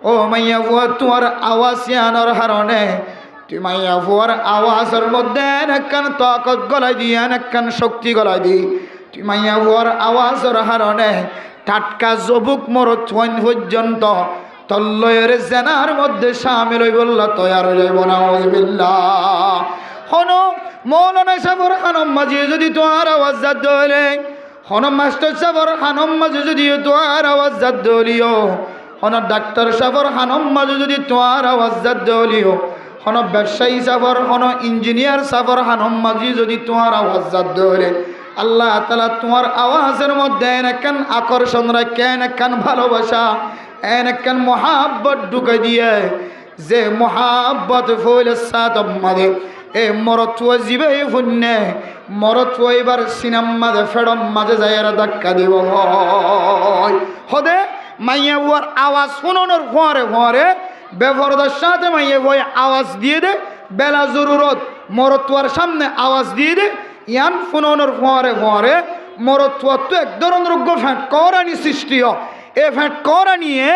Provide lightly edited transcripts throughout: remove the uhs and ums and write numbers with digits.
ও মাইয়া ফুয়া তোমার আওয়াজ আনার হারণে তুই মাইয়া ফুয়ার আওয়াজের মধ্যে একখান তাকত গলায় দিয়ে একখান শক্তি গলায় দি তুই মাইয়া ফুয়ার আওয়াজের হারণে টাটকা জবুক মরত পর্যন্ত তল্লয়ের জেনার মধ্যে সামিল হই বললা তৈয়ার যাইব না বিল্লাহ। হন মৌলানা সাহেবর খানম মাঝে যদি তোমার আওয়াজ জাত হলে হন মাস্টার সাহেবর খানম মাঝে যদি তোমার আওয়াজ জাত হলিও হন ডাক্তার সাহেবর খানম মাঝে যদি তোমার আওয়াজ জাত হলিও হন ব্যবসায়ী সাহেবর হন ইঞ্জিনিয়ার সাহেবর খানম মাঝে যদি তোমার আওয়াজ জাত হলে আল্লাহ তাআলা তোমার আওয়াজের মধ্যে একখান আকর্ষণ রাখেন একখান ভালোবাসা একখান মহাব্বত ঢুকে দিয়ে যে মহাব্বত ফুল সাত মাদে এ মরত্ব জীবে ফুন্নে মরত্ব এবার সিনাম মাঝে ফেড়ম মাঝে যায় ধাক্কা দিব হদে মাইয়া বুয়ার আওয়াজ শুনোনোর ফোয়ারে ফোয়ারে বেফরদার সাথে মাইয়া বই আওয়াজ দিয়ে দে বেলা জরুরত মরত্বর সামনে আওয়াজ দিয়ে দে ইয়ান ফোনোনোর ফোয়ারে ফোয়ারে মরত্ব তো এক ধরনের ফ্যাট করানি সৃষ্টি এ ফ্যাট করা নিয়ে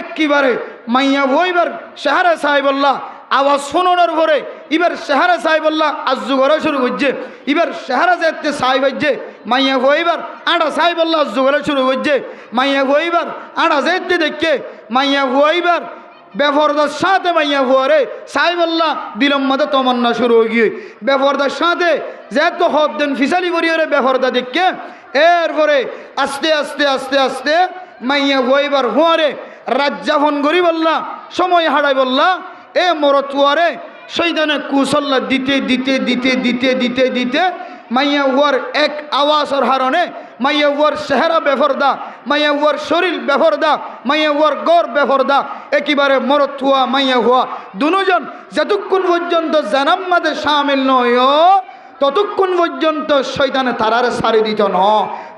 একেবারে মাইয়া বইবার শাহরা সাহেবল্লাহ আওয়াজ শোনানোর পরে এবার শাহরা সাহেবল্লাহ আজ্জু করা শুরু করছে এবার শাহরা যাতে সাহেব হচ্ছে মাইয়া বইবার আড়া সাহেবল্লাহ আজ্জু করা শুরু করছে মাইয়া বইবার আড়া যাইতে দেখে মাইয়া বইবার বেফরদার সাথে মাইয়া ফুয়ারে সাহেবল্লাহ দিলম মাদে তমন্না শুরু হয়ে গিয়ে বেফরদার সাথে যেত হব দেন ফিসালি করিয়ে বেফরদা দেখে এরপরে আস্তে আস্তে আস্তে আস্তে মাইয়া বইবার ফুয়ারে রাজ্জাফন করি বললা সময় হারাই বললা এ মরতুয়ারে সেইদানে কুসল্লা দিতে দিতে দিতে দিতে দিতে দিতে মাইয়া হুয়ার এক আওয়াজের হারণে মাইয়া হুয়ার চেহারা বেফরদা মাইয়া হুয়ার শরীর বেফরদা মাইয়া হুয়ার গড় বেফরদা একেবারে মরতুয়া মাইয়া হুয়া দুজন যতক্ষণ পর্যন্ত জানাম মাদে সামিল নয় ততক্ষণ পর্যন্ত শয়তানে তারারে সারি দিত ন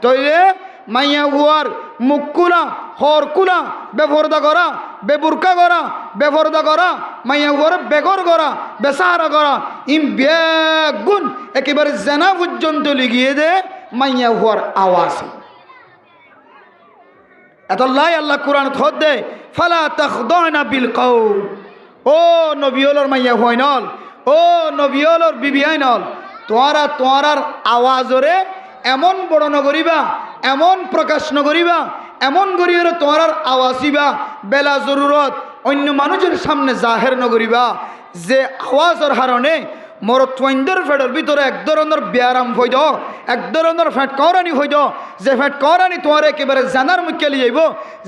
তইলে মাইয়া হুয়ার মুখকুলা হরকুলা বেফরদা করা বেবুরকা করা বেফরদা করা মাইয়া হুয়ার বেগর করা বেসাহারা করা ইম বেগুন একেবারে জেনা পর্যন্ত লিগিয়ে দে মাইয়া হুয়ার আওয়াজ এতলাই আল্লাহ কোরআন থদ দে ফালা তাখদানা বিল কওল ও নবিয়লর মাইয়া হুয়াইনল ও নবিয়লর বিবি আইনল তোয়ারার আওয়াজরে এমন বড় নগরিবা এমন প্রকাশ নগরিবা এমন করিয়ে তোমার আওয়াজিবা বেলা জরুরত অন্য মানুষের সামনে জাহের নগরিবা যে আওয়াজের হারণে মরত্বইন্দের ফেটের ভিতরে এক ধরনের ব্যায়াম হইদ এক ধরনের ফ্যাট করানি হইদ যে ফ্যাট করানি তোমার একেবারে জানার মুখে লিয়ে যাইব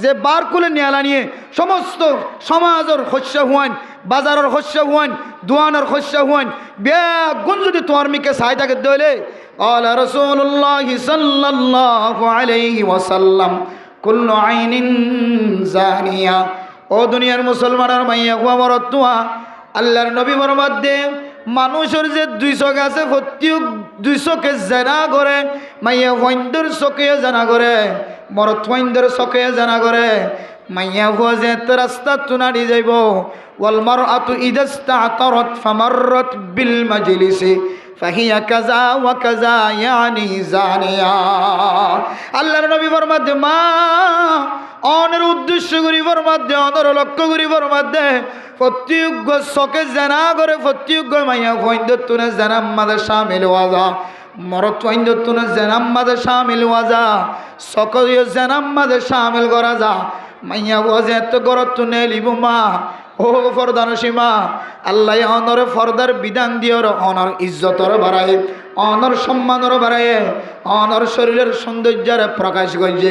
যে বার কুলে নিয়ালা নিয়ে সমস্ত সমাজের শস্য হুয়ান বাজারের শস্য হুয়ান দোয়ানের শস্য হুয়ান বেগুন যদি তোমার মিকে চাই থাকে দইলে আলা রাসূলুল্লাহি সাল্লাল্লাহু আলাইহি ওয়াসাল্লাম কুল্লু আইনিন জানিয়া ও দুনিয়ার মুসলমানের মাইয়া হুয়া মরতুয়া আল্লাহর নবী মধ্যে মানুষের যে 200 আছে প্রত্যেক 200কে জানা করে মাইয়া হইন্দর চোখে জানা করে মরত হইন্দর চোখে জানা করে মাইয়া হুয়া যে রাস্তা তুনাড়ি যাইব ওয়াল মারআতু ইদাস্তাতারাত ফামাররাত বিল মাজলিসি ফাহিয়া কাজা ওয়া কাজা ইয়ানি জানিয়া আল্লাহর নবী ফরমাতে মা অনের উদ্দেশ্য করিবার মধ্যে অনর লক্ষ্য করিবার মধ্যে প্রত্যেক চোখে জানা করে প্রত্যেক মাইয়া ফইন্দতুনে জানাম মাদে শামিল ওয়াজা মরত ফইন্দতুনে জানাম মাদে শামিল ওয়াজা সকলে জানাম মাদে শামিল করা যা মাইয়া ওয়াজে এত গরতুনে লিবু মা ও ফরদান সীমা আল্লাহ অনর ফরদার বিধান দিয়র অনর ইজ্জতর বাড়ায় অনর সম্মানর বাড়ায় অনর শরীরের সৌন্দর্যের প্রকাশ করছে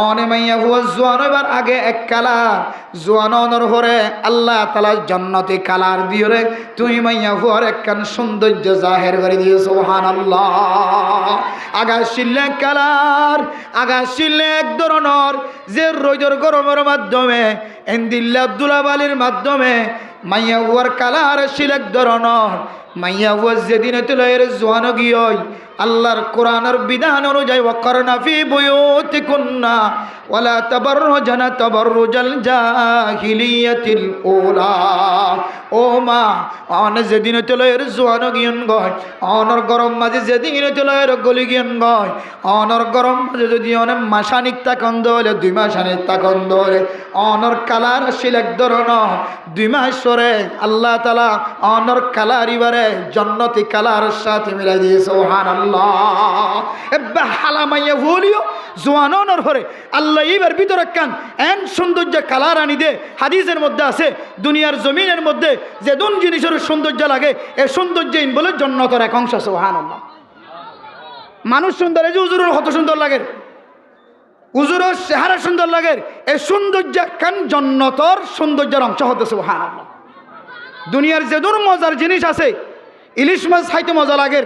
অনে মাইয়া হুয়া জোয়ান এবার আগে এক কালার জোয়ান অনর হরে আল্লাহ তাআলা জান্নাতি কালার দিয়রে তুই মাইয়া হুয়ার একখান সৌন্দর্য জাহের করে দিও সুবহানাল্লাহ আগাশিলে কালার আগাশিলে এক ধরনের যে রোদের গরমের মাধ্যমে এন্দিল্লা দুলাবালির মাধ্যমে মাইয়া হুয়ার কালার শিল এক ধরনের মাইয়া হুয়া যেদিন তুলের জোয়ান গিয়ে আল্লাহর কোরআনের বিধান অনুযায়ী ওয়াকারনা ফি বুয়ুতিকুন্না ওয়ালা তাবাররুজানা তাবাররুজাল জাহিলিয়াতিল উলা। ও মা অন যেদিন তলের জোয়ানো গিয়ন গয় অনর গরম মাঝে যেদিন তলের গলি গিয়ন গয় অনর গরম মাঝে যদি অনেক মাসানিক তাকন দলে 2 মাসানিক তাকন দলে অনর কালার আসিল এক ধরনের 2 মাস পরে আল্লাহ তাআলা অনর কালার ইবারে জান্নাতি কালার সাথে মিলাই দিয়ে সুবহানাল্লাহ। এব্বা হালামাইয়া ভুলিও জোয়ানোর পরে আল্লাহ এবার ভিতরে কান এন সৌন্দর্য কালার আনি দে। হাদিসের মধ্যে আছে দুনিয়ার জমিনের মধ্যে যে দুন জিনিসের সৌন্দর্য লাগে এই সৌন্দর্য ইন বলে জান্নাতের এক অংশ সুবহানাল্লাহ। মানুষ সুন্দর, এই যে হুজুরের কত সুন্দর লাগে, হুজুরের চেহারা সুন্দর লাগে, এই সৌন্দর্য কান জান্নাতের সৌন্দর্যের অংশ হতে সুবহানাল্লাহ। দুনিয়ার যে দুর মজার জিনিস আছে, ইলিশ মাছ খাইতে মজা লাগে,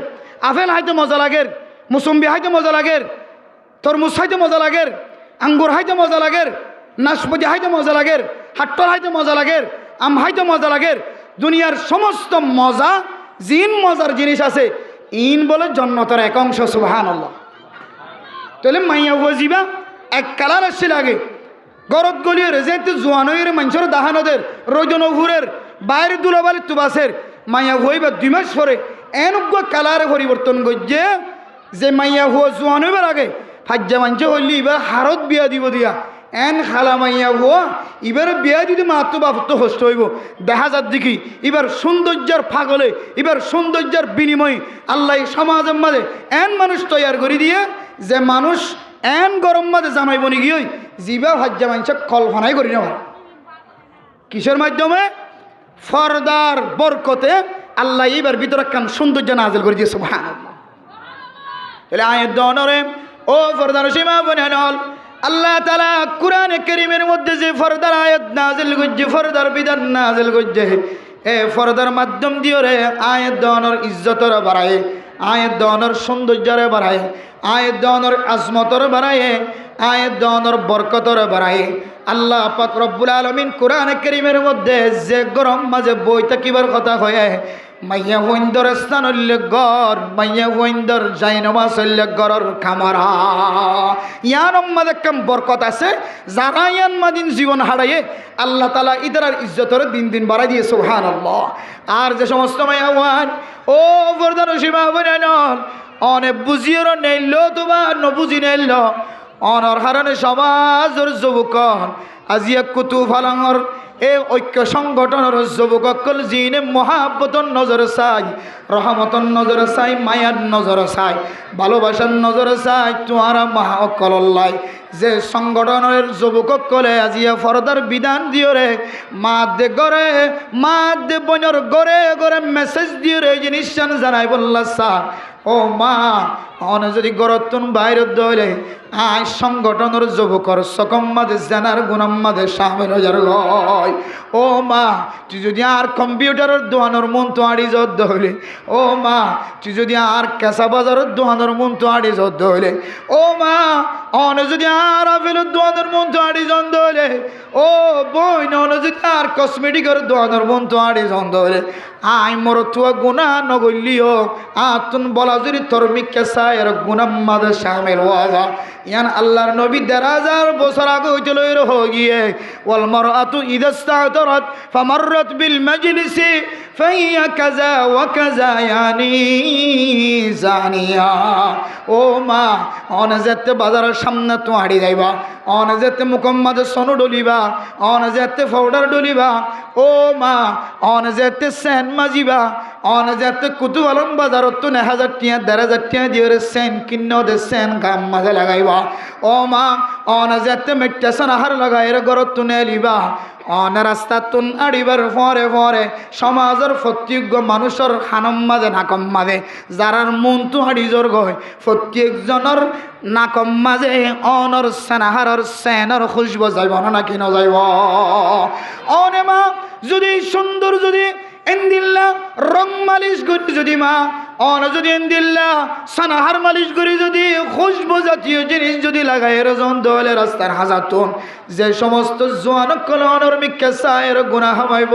আপেল খাইতে মজা লাগে, মুসম্বি খাইতে মজা লাগে, তরমুজ খাইতে মজা লাগে, আঙ্গুর খাইতে মজা লাগে, নাশপাতি খাইতে মজা লাগে, হাট্টর খাইতে মজা লাগে, আম খাইতে মজা লাগে। দুনিয়ার সমস্ত মজা জিন মজার জিনিস আছে ইন বলে জান্নাতের এক অংশ সুবহানাল্লাহ। তাহলে মাইয়া বুঝিবা এক কালার আসছে লাগে গরত গলিয়ে রেজেতে জোয়ানয়ের মানুষের দাহানদের রোজনহুরের বাইরে দুলাবালি তুবাসের মাইয়া হইবা 2 মাস পরে এনজ্ঞ কালারে পরিবর্তন করছে যে মাইয়া হুয়া জোয়ান হইবার আগে ফাজ্জা মাঞ্চ হইলি এবার হারত বিয়া দিব দিয়া এন খালা মাইয়া হুয়া এবার বিয়া দিতে মাত্র বাপত্ব হস্ত হইব দেখা যার দেখি এবার সৌন্দর্যের ফাগলে এবার সৌন্দর্যের বিনিময়ে আল্লাহ সমাজের মাঝে এন মানুষ তৈয়ার করে দিয়ে যে মানুষ এন গরম মাঝে জামাই বনি গিয়ে জিবা ফাজ্জা মাঞ্চ কল্পনাই করি না। কিসের মাধ্যমে? ফরদার বরকতে আল্লাহ এইবার ভিতরে কান সৌন্দর্য নাজিল করে দিয়ে সুবহানাল্লাহ। তাহলে আয়াত দনরে ও ফরদার সীমা বনেনল আল্লাহ তাআলা কোরআনে কারীমের মধ্যে যে ফরদার আয়াত নাজিল করছে, ফরদার বিধান নাজিল করছে, এ ফরদার মাধ্যম দিয়ে রে আয়াত দনর ইজ্জতর বাড়ায়, আয়াত দনর সৌন্দর্যরে বাড়ায়, আয়াত দনর আজমতর বাড়ায়, আয়াত দনর বরকতর বাড়ায়। আল্লাহ পাক রব্বুল আলামিন কোরআনে কারীমের মধ্যে যে গরম মাঝে বই থাকিবার কথা হয়ে মাইয়া হইন্দর স্থান উল্লেখ গর, মাইয়া হইন্দর জাইনমাস উল্লেখ গরর খামারা ইয়ান মাঝে কাম বরকত আছে। যারা ইয়ান মাদিন জীবন হারাইয়ে আল্লাহ তাআলা ইদারার ইজ্জতর দিন দিন বাড়াই দিয়ে সুবহানাল্লাহ। আর যে সমস্ত মাইয়া হওয়ান ও ফরদার সীমা বনেন অনেক বুঝিয়েরও নেইল তোমার নবুঝি নেইল অনর হারণে সমাজের যুবকন আজিয়া কুতু ফালাঙর এ ঐক্য সংগঠনের যুবকল জিনে মহাব্বতর নজর চাই, রহমতর নজর চাই, মায়ার নজর চাই, ভালোবাসার নজর চাই তোমারা মহাকল্লাই যে সংগঠনের যুবকলে আজিয়া ফরদার বিধান দিও রে মা দে গড়ে মা দে বনর গড়ে গড়ে মেসেজ দিও রে জিনিস জানাই বললা স্যার ও মা অন যদি গরতুন বাইরে দলে আয় সংগঠনের যুবকর সকম মাঝে জানার গুণাম মাঝে সামিল হাজার গয়। ও মা তুই যদি আর কম্পিউটারের দোকানের মন তো আড়ি যত হইলে, ও মা তুই যদি আর কেঁচা বাজারের দোকানের মন তো আড়ি যত হইলে, ও মা অন যদি আর আপেলের দোকানের মন তো আড়ি যত হইলে, ও বই অন যদি আর কসমেটিকের দোকানের মন তো আড়ি যত হইলে আয় মর তুয়া গুণা নগলিও আতুন বলা যদি তর্মিক কেঁচা এর গুণাম মাঝে সামিল হওয়া যা। ইয়ান আল্লাহর নবী 1000 বছর আগে হইছিল এর হয়ে গিয়ে ওয়াল মারআতু ইযা ইসতা'তারাত ফামাররাত বিল মাজলিসি ফাহিয়া কাযা ওয়া কাযা ইয়ানি জানিয়া। ও মা অন যেতে বাজারের সামনে তো হাঁড়ি যাইবা, অন যেতে মুকম্মাদে সোনো ডলিবা, অন যেতে পাউডার ডলিবা, ও মা অন যেতে সেন মাজিবা, অন যেতে কুতুয়ালম বাজারত তো 1000 টিয়া 1000 টিয়া দিয়ে সেন কিন্ন দে সেন গাম মাঝে লাগাইবা। ও মা অন যেতে মেট্টেসন আহার লাগাইরে গরত তো নেলিবা, অন রাস্তা তুন আড়িবার ফরে ফরে সমাজের প্রত্যেক মানুষের খানম মাঝে নাকম মাঝে যারার মন তো হাড়ি জোর গয় প্রত্যেকজনের নাকম মাঝে অনর সেনাহারর সেনর খুশব যাইব না কি না যাইব। অনে মা যদি সুন্দর যদি এন্দিল্লা রং মালিশ করি যদি মা অন যদি এন্দিল্লা সানাহার মালিশ করি যদি খুশবু জাতীয় জিনিস যদি লাগাই রজন দলে রাস্তার হাজাতুন যে সমস্ত জোয়ান কলনের মিক্কা সায়ের গুনাহ হইব।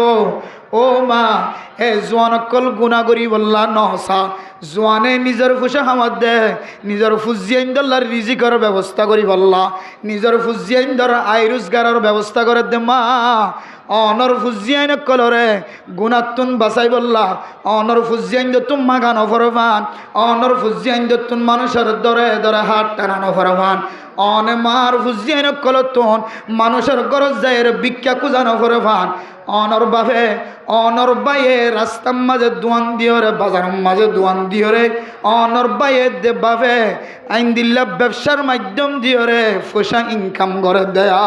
ও মা এ জোয়ান অকল গুণা করি বললা নহসা জোয়ানে নিজের ফুসে হামাত দে নিজের ফুজিয়াইন্দর রিজিকর ব্যবস্থা করি বললা নিজের ফুজিয়াইন্দর আয় রোজগারের ব্যবস্থা করে দে মা অনর ফুজিয়াইন কলরে গুণাতুন বাসাই বললা অনর ফুজিয়াইন্দ তুম মাগান অফরবান অনর ফুজিয়াইন্দ তুন মানুষের দরে দরে হাত টানানো ফরবান অনে মার ফুজিয়াইন কলতুন মানুষের গরজ যায় ভিক্ষা কুজানো ফরবান অনর বাপে অনর বাইয়ে রাস্তার মাঝে দোয়ান দিওরে বাজারের মাঝে দোয়ান দিওরে অনর বাইয়ে দে বাপে আইন দিল্লা ব্যবসার মাধ্যম দিওরে পয়সা ইনকাম করে দেয়া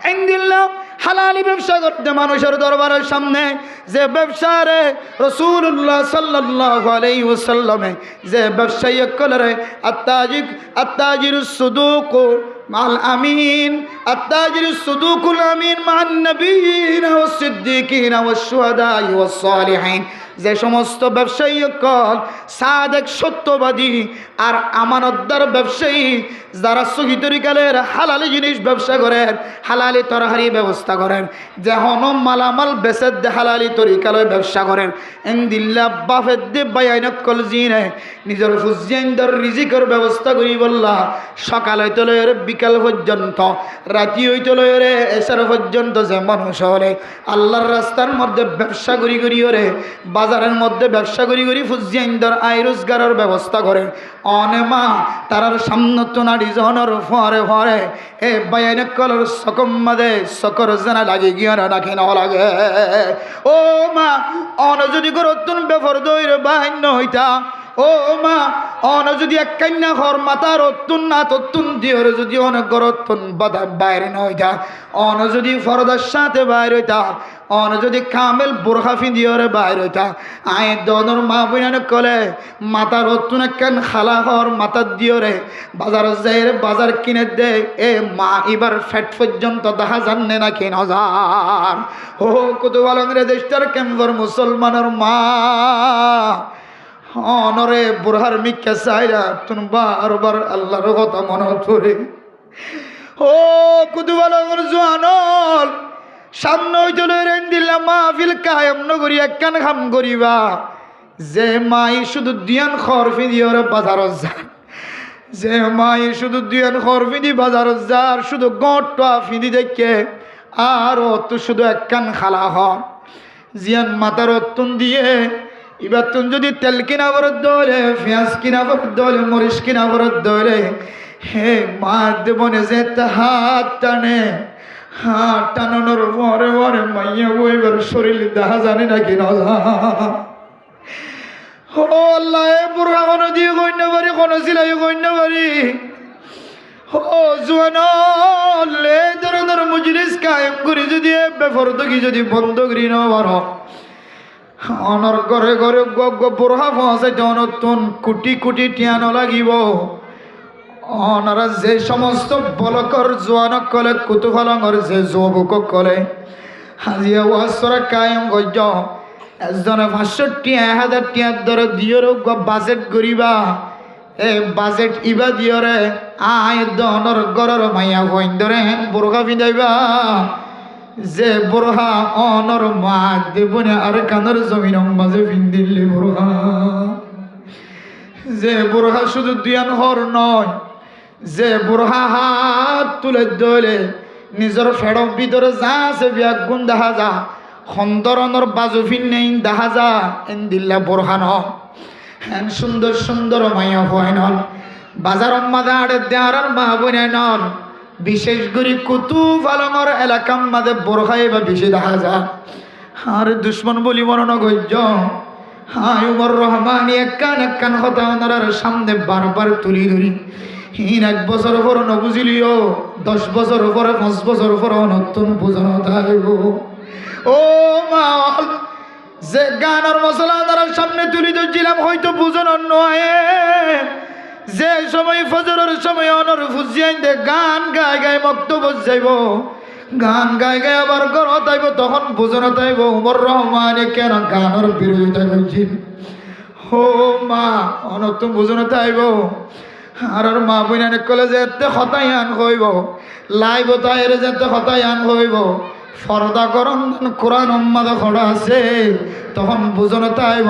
আইন দিল্লা হালালি ব্যবসা করতে মানুষের দরবারের সামনে যে ব্যবসারে রাসূলুল্লাহ সাল্লাল্লাহু আলাইহি ওয়াসাল্লামে যে ব্যবসায়ী কলরে আত্তাজিরুস সুদুক মাল আমিন আত্তাজিরুস সুদুকুল আমিন মান নবিয়িন ওয়াস সিদ্দিকিন ওয়াস শুহাদা ওয়াস সালিহিন যে সমস্ত ব্যবসায়ী কল সাদেক সত্যবাদী আর আমানতদার ব্যবসায়ী যারা সহি তরিকালের হালালি জিনিস ব্যবসা করেন হালালি তরহারি ব্যবস্থা করেন যে হনম মালামাল বেচের দে হালালি তরিকালয় ব্যবসা করেন এনদিল্লা বাফের দে বাইনত কল জিনে নিজের ফুজিয়াইন্দর রিজিকের ব্যবস্থা করি বললা সকাল হইতে লয়ের বিকাল পর্যন্ত রাতি হইতে লয়ের এসার পর্যন্ত যে মানুষ হলে আল্লাহর রাস্তার মধ্যে ব্যবসা করি ওরে বাজারের মধ্যে ব্যবসা করি ফুজিয়াইন্দর আয় রোজগারের ব্যবস্থা করেন অনেমা তারার সামনে তো নাড়ি জনের ফরে ফরে এ বাইন কলর সকম মাদে সকর জানা লাগে গিয়ে রাখি না লাগে ও মা অন যদি করতুন বেফর দইরে বাহিন্য হইতা ও মা অন যদি এক কান্যা ঘর মাতার অতুন না ততুন দিওর যদি অনেক গরতুন বাধা বাইরে নইতা অন যদি ফরদার সাথে বাইর হইতা অন যদি কামেল বোরখা ফিদিওরে বাইর হইতা আয় দনর মা বইন কলে মাতার অতুন একখান খালা ঘর মাতার দিওরে বাজার যাই বাজার কিনে দে এ মা এবার ফ্যাট পর্যন্ত দেখা জানে না কিন হাজার ও কত বালংরে দেশটার কেমবর মুসলমানের মা অনরে বুড়ার মিক্কা চাইরা তুমি বারবার আল্লাহর কথা মনে ধরে ও কুতুবালগর জোয়ানল সামনে হইতে রেন দিলাম মাহফিল কায়েম নগরী একখান খাম করিবা যে মাই শুধু দিয়ান খরফি দিওরে বাজারত যান যে মাই শুধু দিয়ান খরফি দি বাজারত যার শুধু গটটা ফিদি দেখে আর তো শুধু একখান খালা হর জিয়ান মাতার অত্তুন দিয়ে এবার তুমি যদি তেল কিনা বরদ্দ হলে পেঁয়াজ কিনা বরদ্দ হলে মরিচ কিনা বরদ্দ হলে হে মা দেবনে যে হাত টানে হাত টানানোর পরে পরে মাইয়া বইবার শরীর দেখা জানে নাকি না ও আল্লাহ বুড়া কোনো দিয়ে কইনা পারি কোনো সিলাই কইনা পারি ও জোয়ান এই ধরনের মজলিস কায়েম করি যদি বেফরদ কি যদি বন্ধ করি না পারো অনর ঘরে ঘরে বুড়া পৌঁছাইতে অনতুন কোটি কোটি টিয়ানো লাগিব অনারা যে সমস্ত বলকর জোয়ানক কলে কুতুফলঙর যে যুবক কলে হাজিয়া ওয়াসরা কায়েম গজ্য একজনে 500 টিয়া 1000 টিয়ার দরে দিয়র বাজেট করিবা এ বাজেট ইবা দিয়রে আয় দনর ঘরের মাইয়া হইন ধরে বুড়া পিঁধাইবা যে বুড়া অনর মা দেবনে আর কানের জমিন মাঝে ফিন্দিল্লি বুড়া যে বুড়া শুধু দিয়ান হর নয় যে বুড়া হাত তুলে দলে নিজের ফেড়ক ভিতরে যা আছে বিয়াক গুণ দেখা যা খন্দরনর বাজু ফিন নেই দেখা যা এন দিল্লা বুড়া ন হ্যান সুন্দর সুন্দর মাইয়া হয় নল বাজার মাঝে আড়ে দেয়ার মা বনে নল বিশেষ করে কুতুফলঙর এলাকার মাঝে বোরখাই বা বেশি দেখা যায় আর দুশ্মন বলি মরণ গজ্য হায় উমর রহমানি একখান কথা ওনার সামনে বারবার তুলি ধরি হিন 1 বছর পর নবুঝিলিও 10 বছর পরে 5 বছর পর নতুন বুঝানো থাকব ও মা যে গানের মশলা ওনার সামনে তুলি ধরছিলাম হয়তো বুঝানো নয় যে সময় ফজরের সময় অনর ফুজিয়াইন দে গান গায় গায় মক্তব্য যাইব গান গায় গায় আবার ঘর তাইব তখন বুঝানো তাইব উমর রহমানে কেন গানের বিরোধিতা করছিল ও মা অনত বুঝানো তাইব আর মা বইনানে কলে যেতে হতাই আন হইব লাইব তাইরে যেতে হতাই আন হইব ফরদা গরম কোরআন উম্মাদে খড়া আছে তখন বুঝনো তাইব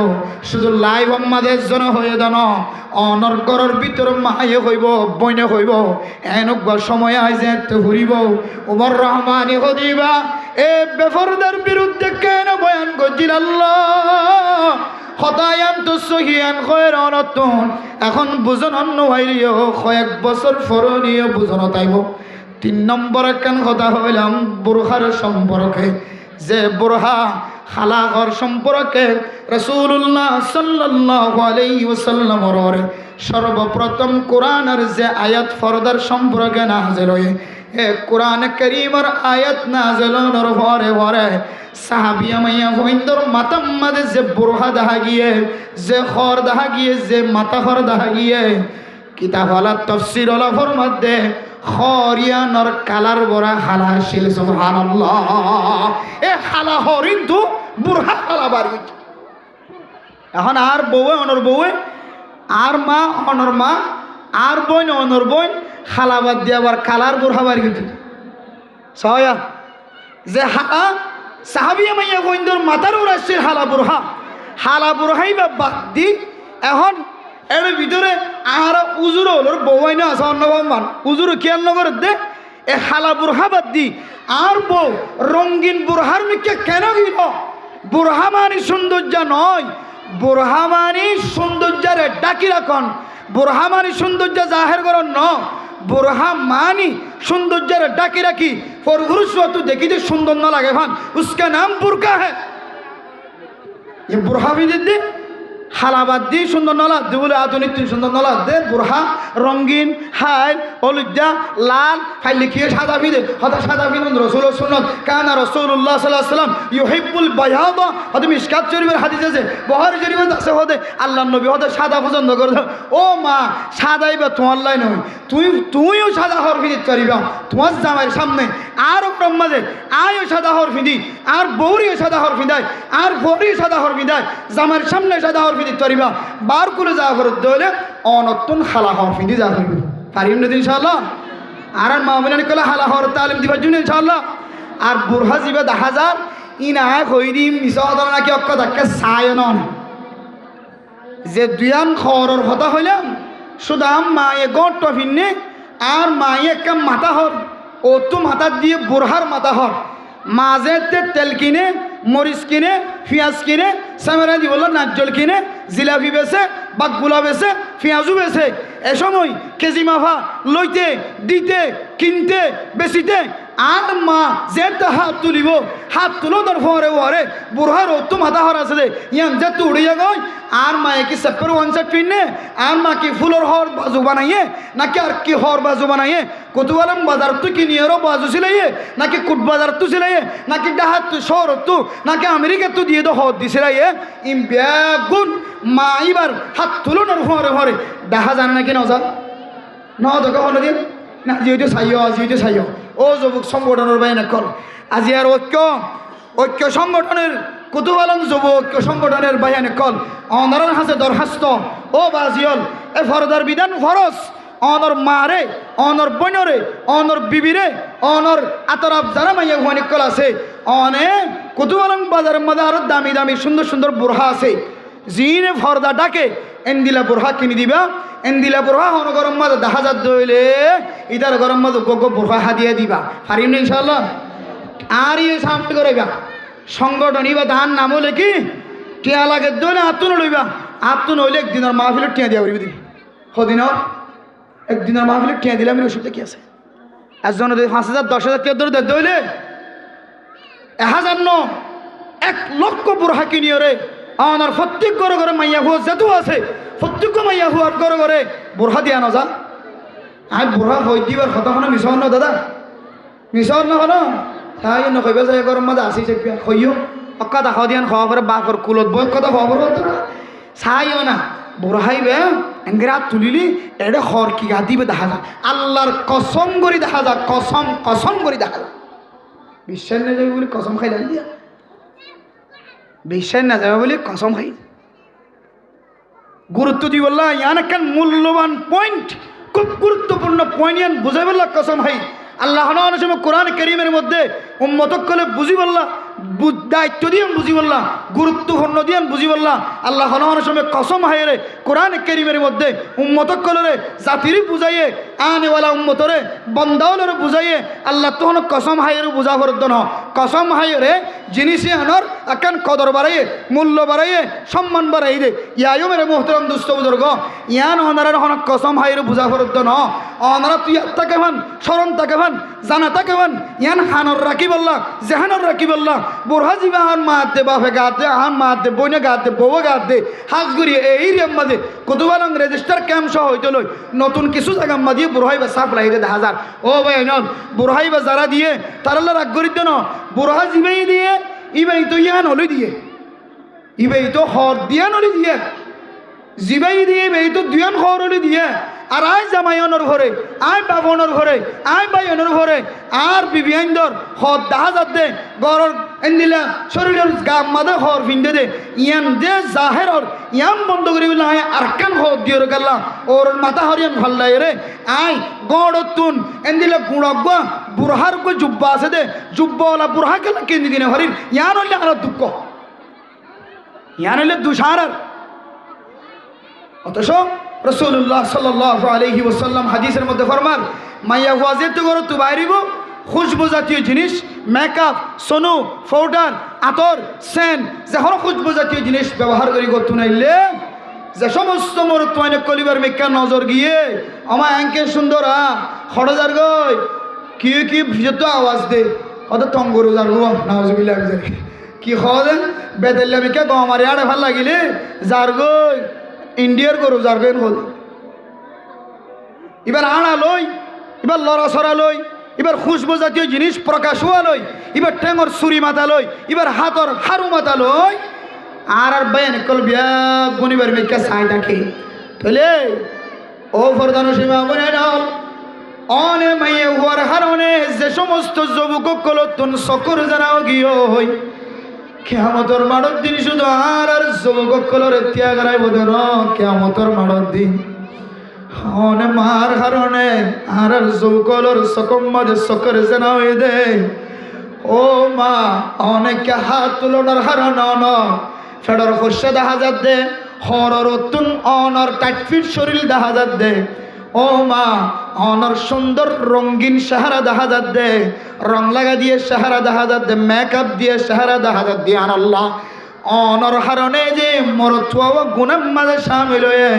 শুধু লাইভ উম্মাদের জন্য হয়ে দান অনর গরর ভিতর মায়ে হইব বইনে হইব এনেকুৱা সময় আই যে ঘুরিব উমর রহমানি হদিবা এ বেফরদার বিরুদ্ধে কেন বয়ান করছিল আল্লাহ হতায়ান তো সহিয়ান খয়ের অনতুন এখন বুঝন অন্য হইলিও কয়েক বছর ফরনীয় বুঝনো তাইব 3 নম্বর একখান কথা হইলাম বুরহার সম্পর্কে যে বুরহা হালাহর সম্পর্কে রাসূলুল্লাহ সাল্লাল্লাহু আলাইহি ওয়াসাল্লামের সর্বপ্রথম কোরআনের যে আয়াত ফরদার সম্পর্কে নাযিল হয় এ কোরআন কারীমের আয়াত নাযিল হওয়ার পরে সাহাবিয়া মাইয়া গোবিন্দর মাতার মাঝে যে বুরহা দেখা গিয়ে যে খর দেখা গিয়ে যে মাথা খর দেখা গিয়ে কিতাব আলা তাফসীর আলা ফরমাতে খরিয়ানর কালার বড়া হালা আসিল সুবহানাল্লাহ এ হালা হরিণ তো বুরহা হালা বাড়ি এখন আর বউয়ে অনর বউয়ে আর মা অনর মা আর বোন অনর বোন হালাবাদ দিয়ে আবার কালার বুরহা বাড়ি গেছে সয়া যে হালা সাহাবিয়া মাইয়া গোবিন্দর মাথার ওর আসছিল হালা বুরহাই বা বাদ দি এখন এর ভিতরে আর উজুর হলোর বউয়াই না আছে অন্নবান উজুর খেয়াল নগর দে এ হালা বুরহা বাদ দি আর বউ রঙিন বুরহার মিকে কেন গিল বুরহা মানি সৌন্দর্য নয় বুরহা মানি সৌন্দর্যের ডাকি রাখন বুরহা মানি সৌন্দর্য জাহের করন ন বুরহা মানি সৌন্দর্যের ডাকি রাখি পুরুষ তু দেখি যে সুন্দর না লাগে ভান উসকা নাম বুরকা হ্যাঁ বুরহা भी दे হালাবাদ দিয়ে সুন্দর নলা দে বলে আধুনিক সুন্দর নলা দে বুরহা রঙিন হাই হলুদা লাল হাই লিখিয়ে সাদা ফিদে হতা সাদা ফিদন রসুল সুন্নত কানা রাসূলুল্লাহ সাল্লাল্লাহু আলাইহি ওয়াসাল্লাম ইউহিব্বুল বায়াদা হতে মিশকাত শরীফের হাদিস আছে বুখারী শরীফের আছে হতে আল্লাহর নবী হতে সাদা পছন্দ করে ও মা সাদাই বা তোমার লাই নয় তুইও সাদা হর ফিদিত করিবা তোমার জামাইয়ের সামনে আর ব্রহ্মাদের আয়ও সাদা হর ফিদি আর বৌরিও সাদা হর ফিদায় আর বৌরিও সাদা হর ফিদায় জামাইয়ের সামনে সাদা হর ফিদিত করিবা বার করে যা করে দলে অনতুন হালা হর ফিদি যা করিবে পারিম না ইনশাআল্লাহ আর মামুনানি কলা হালা হর তালিম দিবার জন্য ইনশাআল্লাহ আর বুরহা জিবে 10000 ইনা কইরি মিসাদর নাকি অক্ক ধাক্কা সায়নন যে দুয়ান খরর কথা হইলাম সুদাম মায়ে গট ফিন্নে আর মায়ে কাম মাথা হর ও তো মাথা দিয়ে বুরহার মাথা হর মাঝেতে তেল কিনে মরিচ কিনে পেঁয়াজ কিনে সামেরা দি বলল নাজ্জল কিনে জিলাপি বেছে বাকগুলা বেছে পেঁয়াজু বেছে এ সময় কেজি মাফা লইতে দিতে কিনতে বেচিতে আর মা যেতে হাত তুলিব হাত তুলো তার ফরে ওরে বুড়হার তো মাথা হর আছে ইয়ান যে তো উড়িয়া গয় আর মায়ে কি সেপার ওয়ান সেট পিনে আর মা কি ফুলর হর বাজু বানাইয়ে নাকি আর কি হর বাজু বানাইয়ে কতবালাম বাজার তো কিনিয়েরও বাজু সিলাইয়ে নাকি কুট বাজার তো সিলাইয়ে নাকি ডাহাত তো শহর তো নাকি আমেরিকা তো দিয়ে তো হর দিছিলাইয়ে ইম বেগুন মা এবার হাত তুলো না ফরে ফরে দেখা জানে নাকি নজা ন তোকে হলো দিন না যেহেতু চাইও ও যুবক সংগঠনের বাইনে কল আজি আর ঐক্য সংগঠনের কুতুবালন যুব ঐক্য সংগঠনের বাইনে কল অনরের হাতে দরখাস্ত ও বাজিয়ল এ ফরদার বিধান ফরস অনর মারে অনর বনরে অনর বিবিরে অনর আতরাব যারা মাইয়া ভনিক কল আছে অনে কুতুবালন বাজারের মধ্যে আরো দামি দামি সুন্দর সুন্দর বুরহা আছে জিনে ফরদা ডাকে এন্দিলা বুরহা কিনে দিবা এন্দিলা বুরহা হন গরম মাঝে 10000 দইলে ইদার গরম মাঝে গোগো বুরহা হাদিয়া দিবা পারিম ইনশাআল্লাহ আর ইয়ে সামনে করেগা সংগঠন ইবা ধান নাম হলে কি টিয়া লাগে দইলে আতুন লইবা আতুন হইলে একদিনের মাহফিলে টিয়া দিয়া করিবি দিবি হদিনর একদিনের মাহফিলে টিয়া দিলাম অসুবিধা কি আছে একজন 5000 10000 টিয়া ধরে দইলে 1000 1 লক্ষ বুরহা কিনিও রে আমার প্রত্যেক ঘরে ঘরে মাইয়া হুয়া যেত আছে প্রত্যেক মাইয়া হুয়ার ঘরে ঘরে বুরহা দিয়া নজা আর বুরহা হই দিবার কথা কোনো মিশন ন দাদা মিশন ন কোনো তাই নকইবা যায় গরম মাঝে আসি চেপিয়া কইও অক্কা দেখা দিয়ান খাওয়া পরে বাপর কুলত বই কথা খবর হতো না চাইও না বুরহাইবে এঙ্গেরা তুলিলি এটা হর কি গা দিবে দেখা যায় আল্লাহর কসম করে দেখা যায় কসম করে দেখা যায় বিশ্বাস না যাবে বলে কসম খাই দিয়া বিশ্বাস না যাবে বলে কসম খাই গুরুত্ব দি বললা ইয়ান একটা মূল্যবান পয়েন্ট খুব গুরুত্বপূর্ণ পয়েন্ট ইয়ান বুঝাই বললা কসম খাই আল্লাহ সময় কোরআন কারীমের মধ্যে উম্মতক কলে বুঝি বললা, দায়িত্ব দিয়ে বুঝি বললা, গুরুত্বপূর্ণ দিয়ে বুঝি বললা। আল্লাহ সময় কসম হায়রে কোরআন কারীমের মধ্যে উম্মতক কলরে জাতিরই বুঝাইয়ে আনেওয়ালা উম্মতরে বন্দাওয়ালরে বুঝাইয়ে আল্লাহ তখন কসম হায়রে বুঝা করত ন। কসম হায়রে জিনিসে আনর আকান কদর বাড়াইয়ে, মূল্য বাড়াইয়ে, সম্মান বাড়াই দে। ইয়ায়ও মেরে মোহতরম দুস্থ বুজুর্গ, ইয়ান অনারের হন কসম হায়রে বুঝা করত ন। অনারা তুই তাকে ভান, স্মরণ তাকে ভান, জানা তাকে ভান, ইয়ান হানর রাখি বললা, জেহানর রাখি বললা। বুড়া জিবা আহান মা দে, বাপে গাত দে, আহান মা দে, বইনে গাত দে, বউ গাত দে, হাজগুড়ি এই রেম মাঝে কতবার রেজিস্টার ক্যাম্প সহ হইতে লই নতুন কিছু জায়গা মা দিয়ে বুড়াই বা সাফ লাইরে 1000। ও ভাই নন বুড়াই বা যারা দিয়ে তারাল্লা রাগ করি দেন বুড়া জিবাই দিয়ে ইবাই তো ইয়ান হলি দিয়ে, ইবাই তো হর দিয়া নলি দিয়ে, জিবাই দিয়ে ইবাই তো দুয়ান হর হলি দিয়ে। আর আয় জামাইয়নের ঘরে, আয় বাবনের ঘরে, আয় বাইয়নের ঘরে আর বিবিয়াইন্দর হদ 10,000 দে গরর এন্দিলা শরীরের গাম মাদে হর ফিন্দে দে ইয়ান দে জাহেরর ইয়ান বন্ধ করি বলে আয় আরকান হদ দিয়ে গেলা ওর মাথা হরিয়ান ভাল্লাই রে। আয় গড়তুন এন্দিলা গুড়গ বুড়হার কো জুব্বা আছে দে, জুব্বাওয়ালা বুড়হা গেলা কেন্দি দিনে হরির ইয়ান হইলে আর দুঃখ, ইয়ান হইলে দুসার। অথচ রাসূলুল্লাহ সাল্লাল্লাহু আলাইহি ওয়াসাল্লাম হাদিসের মধ্যে ফরমান মাইয়া ওয়াজে তো করো তো বাইরিব খুশবু জাতীয় জিনিস, মেকআপ, সোনু, পাউডার, আতর, সেন যখন খুশবু জাতীয় জিনিস ব্যবহার করি করতে নাইলে যে সমস্ত মরুত্বাইনে কলিবার মেকা নজর গিয়ে আমার অ্যাঙ্কে সুন্দর হড়জার গই কি কি ভিজত আওয়াজ দে অত টঙ্গরু যার গো নাউজুবিল্লাহ কি হদে বেদেল্লা মেকা গো আমার আড়ে ভাল লাগিলে যার গই ইন্ডিয়ার গরু জারবেন হল। এবার আড়া লই, এবার লড়াছড়া লই, এবার খুশবু জাতীয় জিনিস প্রকাশ হওয়া লই, এবার ঠেঙর ছুরি মাথা লই, এবার হাতর হারু মাথা লই আর আর বেন কল বিয়া গনিবার মেকা ছাই থাকে তাহলে ও ফরদান সীমা বনে ডাল অনে মাইয়ে হওয়ার হারণে যে সমস্ত যুবক কলতুন সকর জানাও গিয়ে হই কেয়ামতর মাড়র দিন শুধু আর আর যুবক কলরে ত্যাগ রাইব দেন কেয়ামতর মাড়র দিন অনে মার হারণে আর আর যুবকলর সকম মাঝে সকর জানা হয়ে দে। ও মা অনেকে হাত তুলনার হারণ অন ফেডর ফর্ষে 10,000 দে, হরর তুন অনর টাইটফিট শরীর 10,000 দে। ও মা অনর সুন্দর রঙিন চেহারা 10,000 দে, রং লাগা দিয়ে চেহারা 10,000 দে, মেকআপ দিয়ে চেহারা 10,000 দিয়ে আল্লাহ অনর হারণে যে মরতুয়া গুনাম মাঝে শামিল হয়ে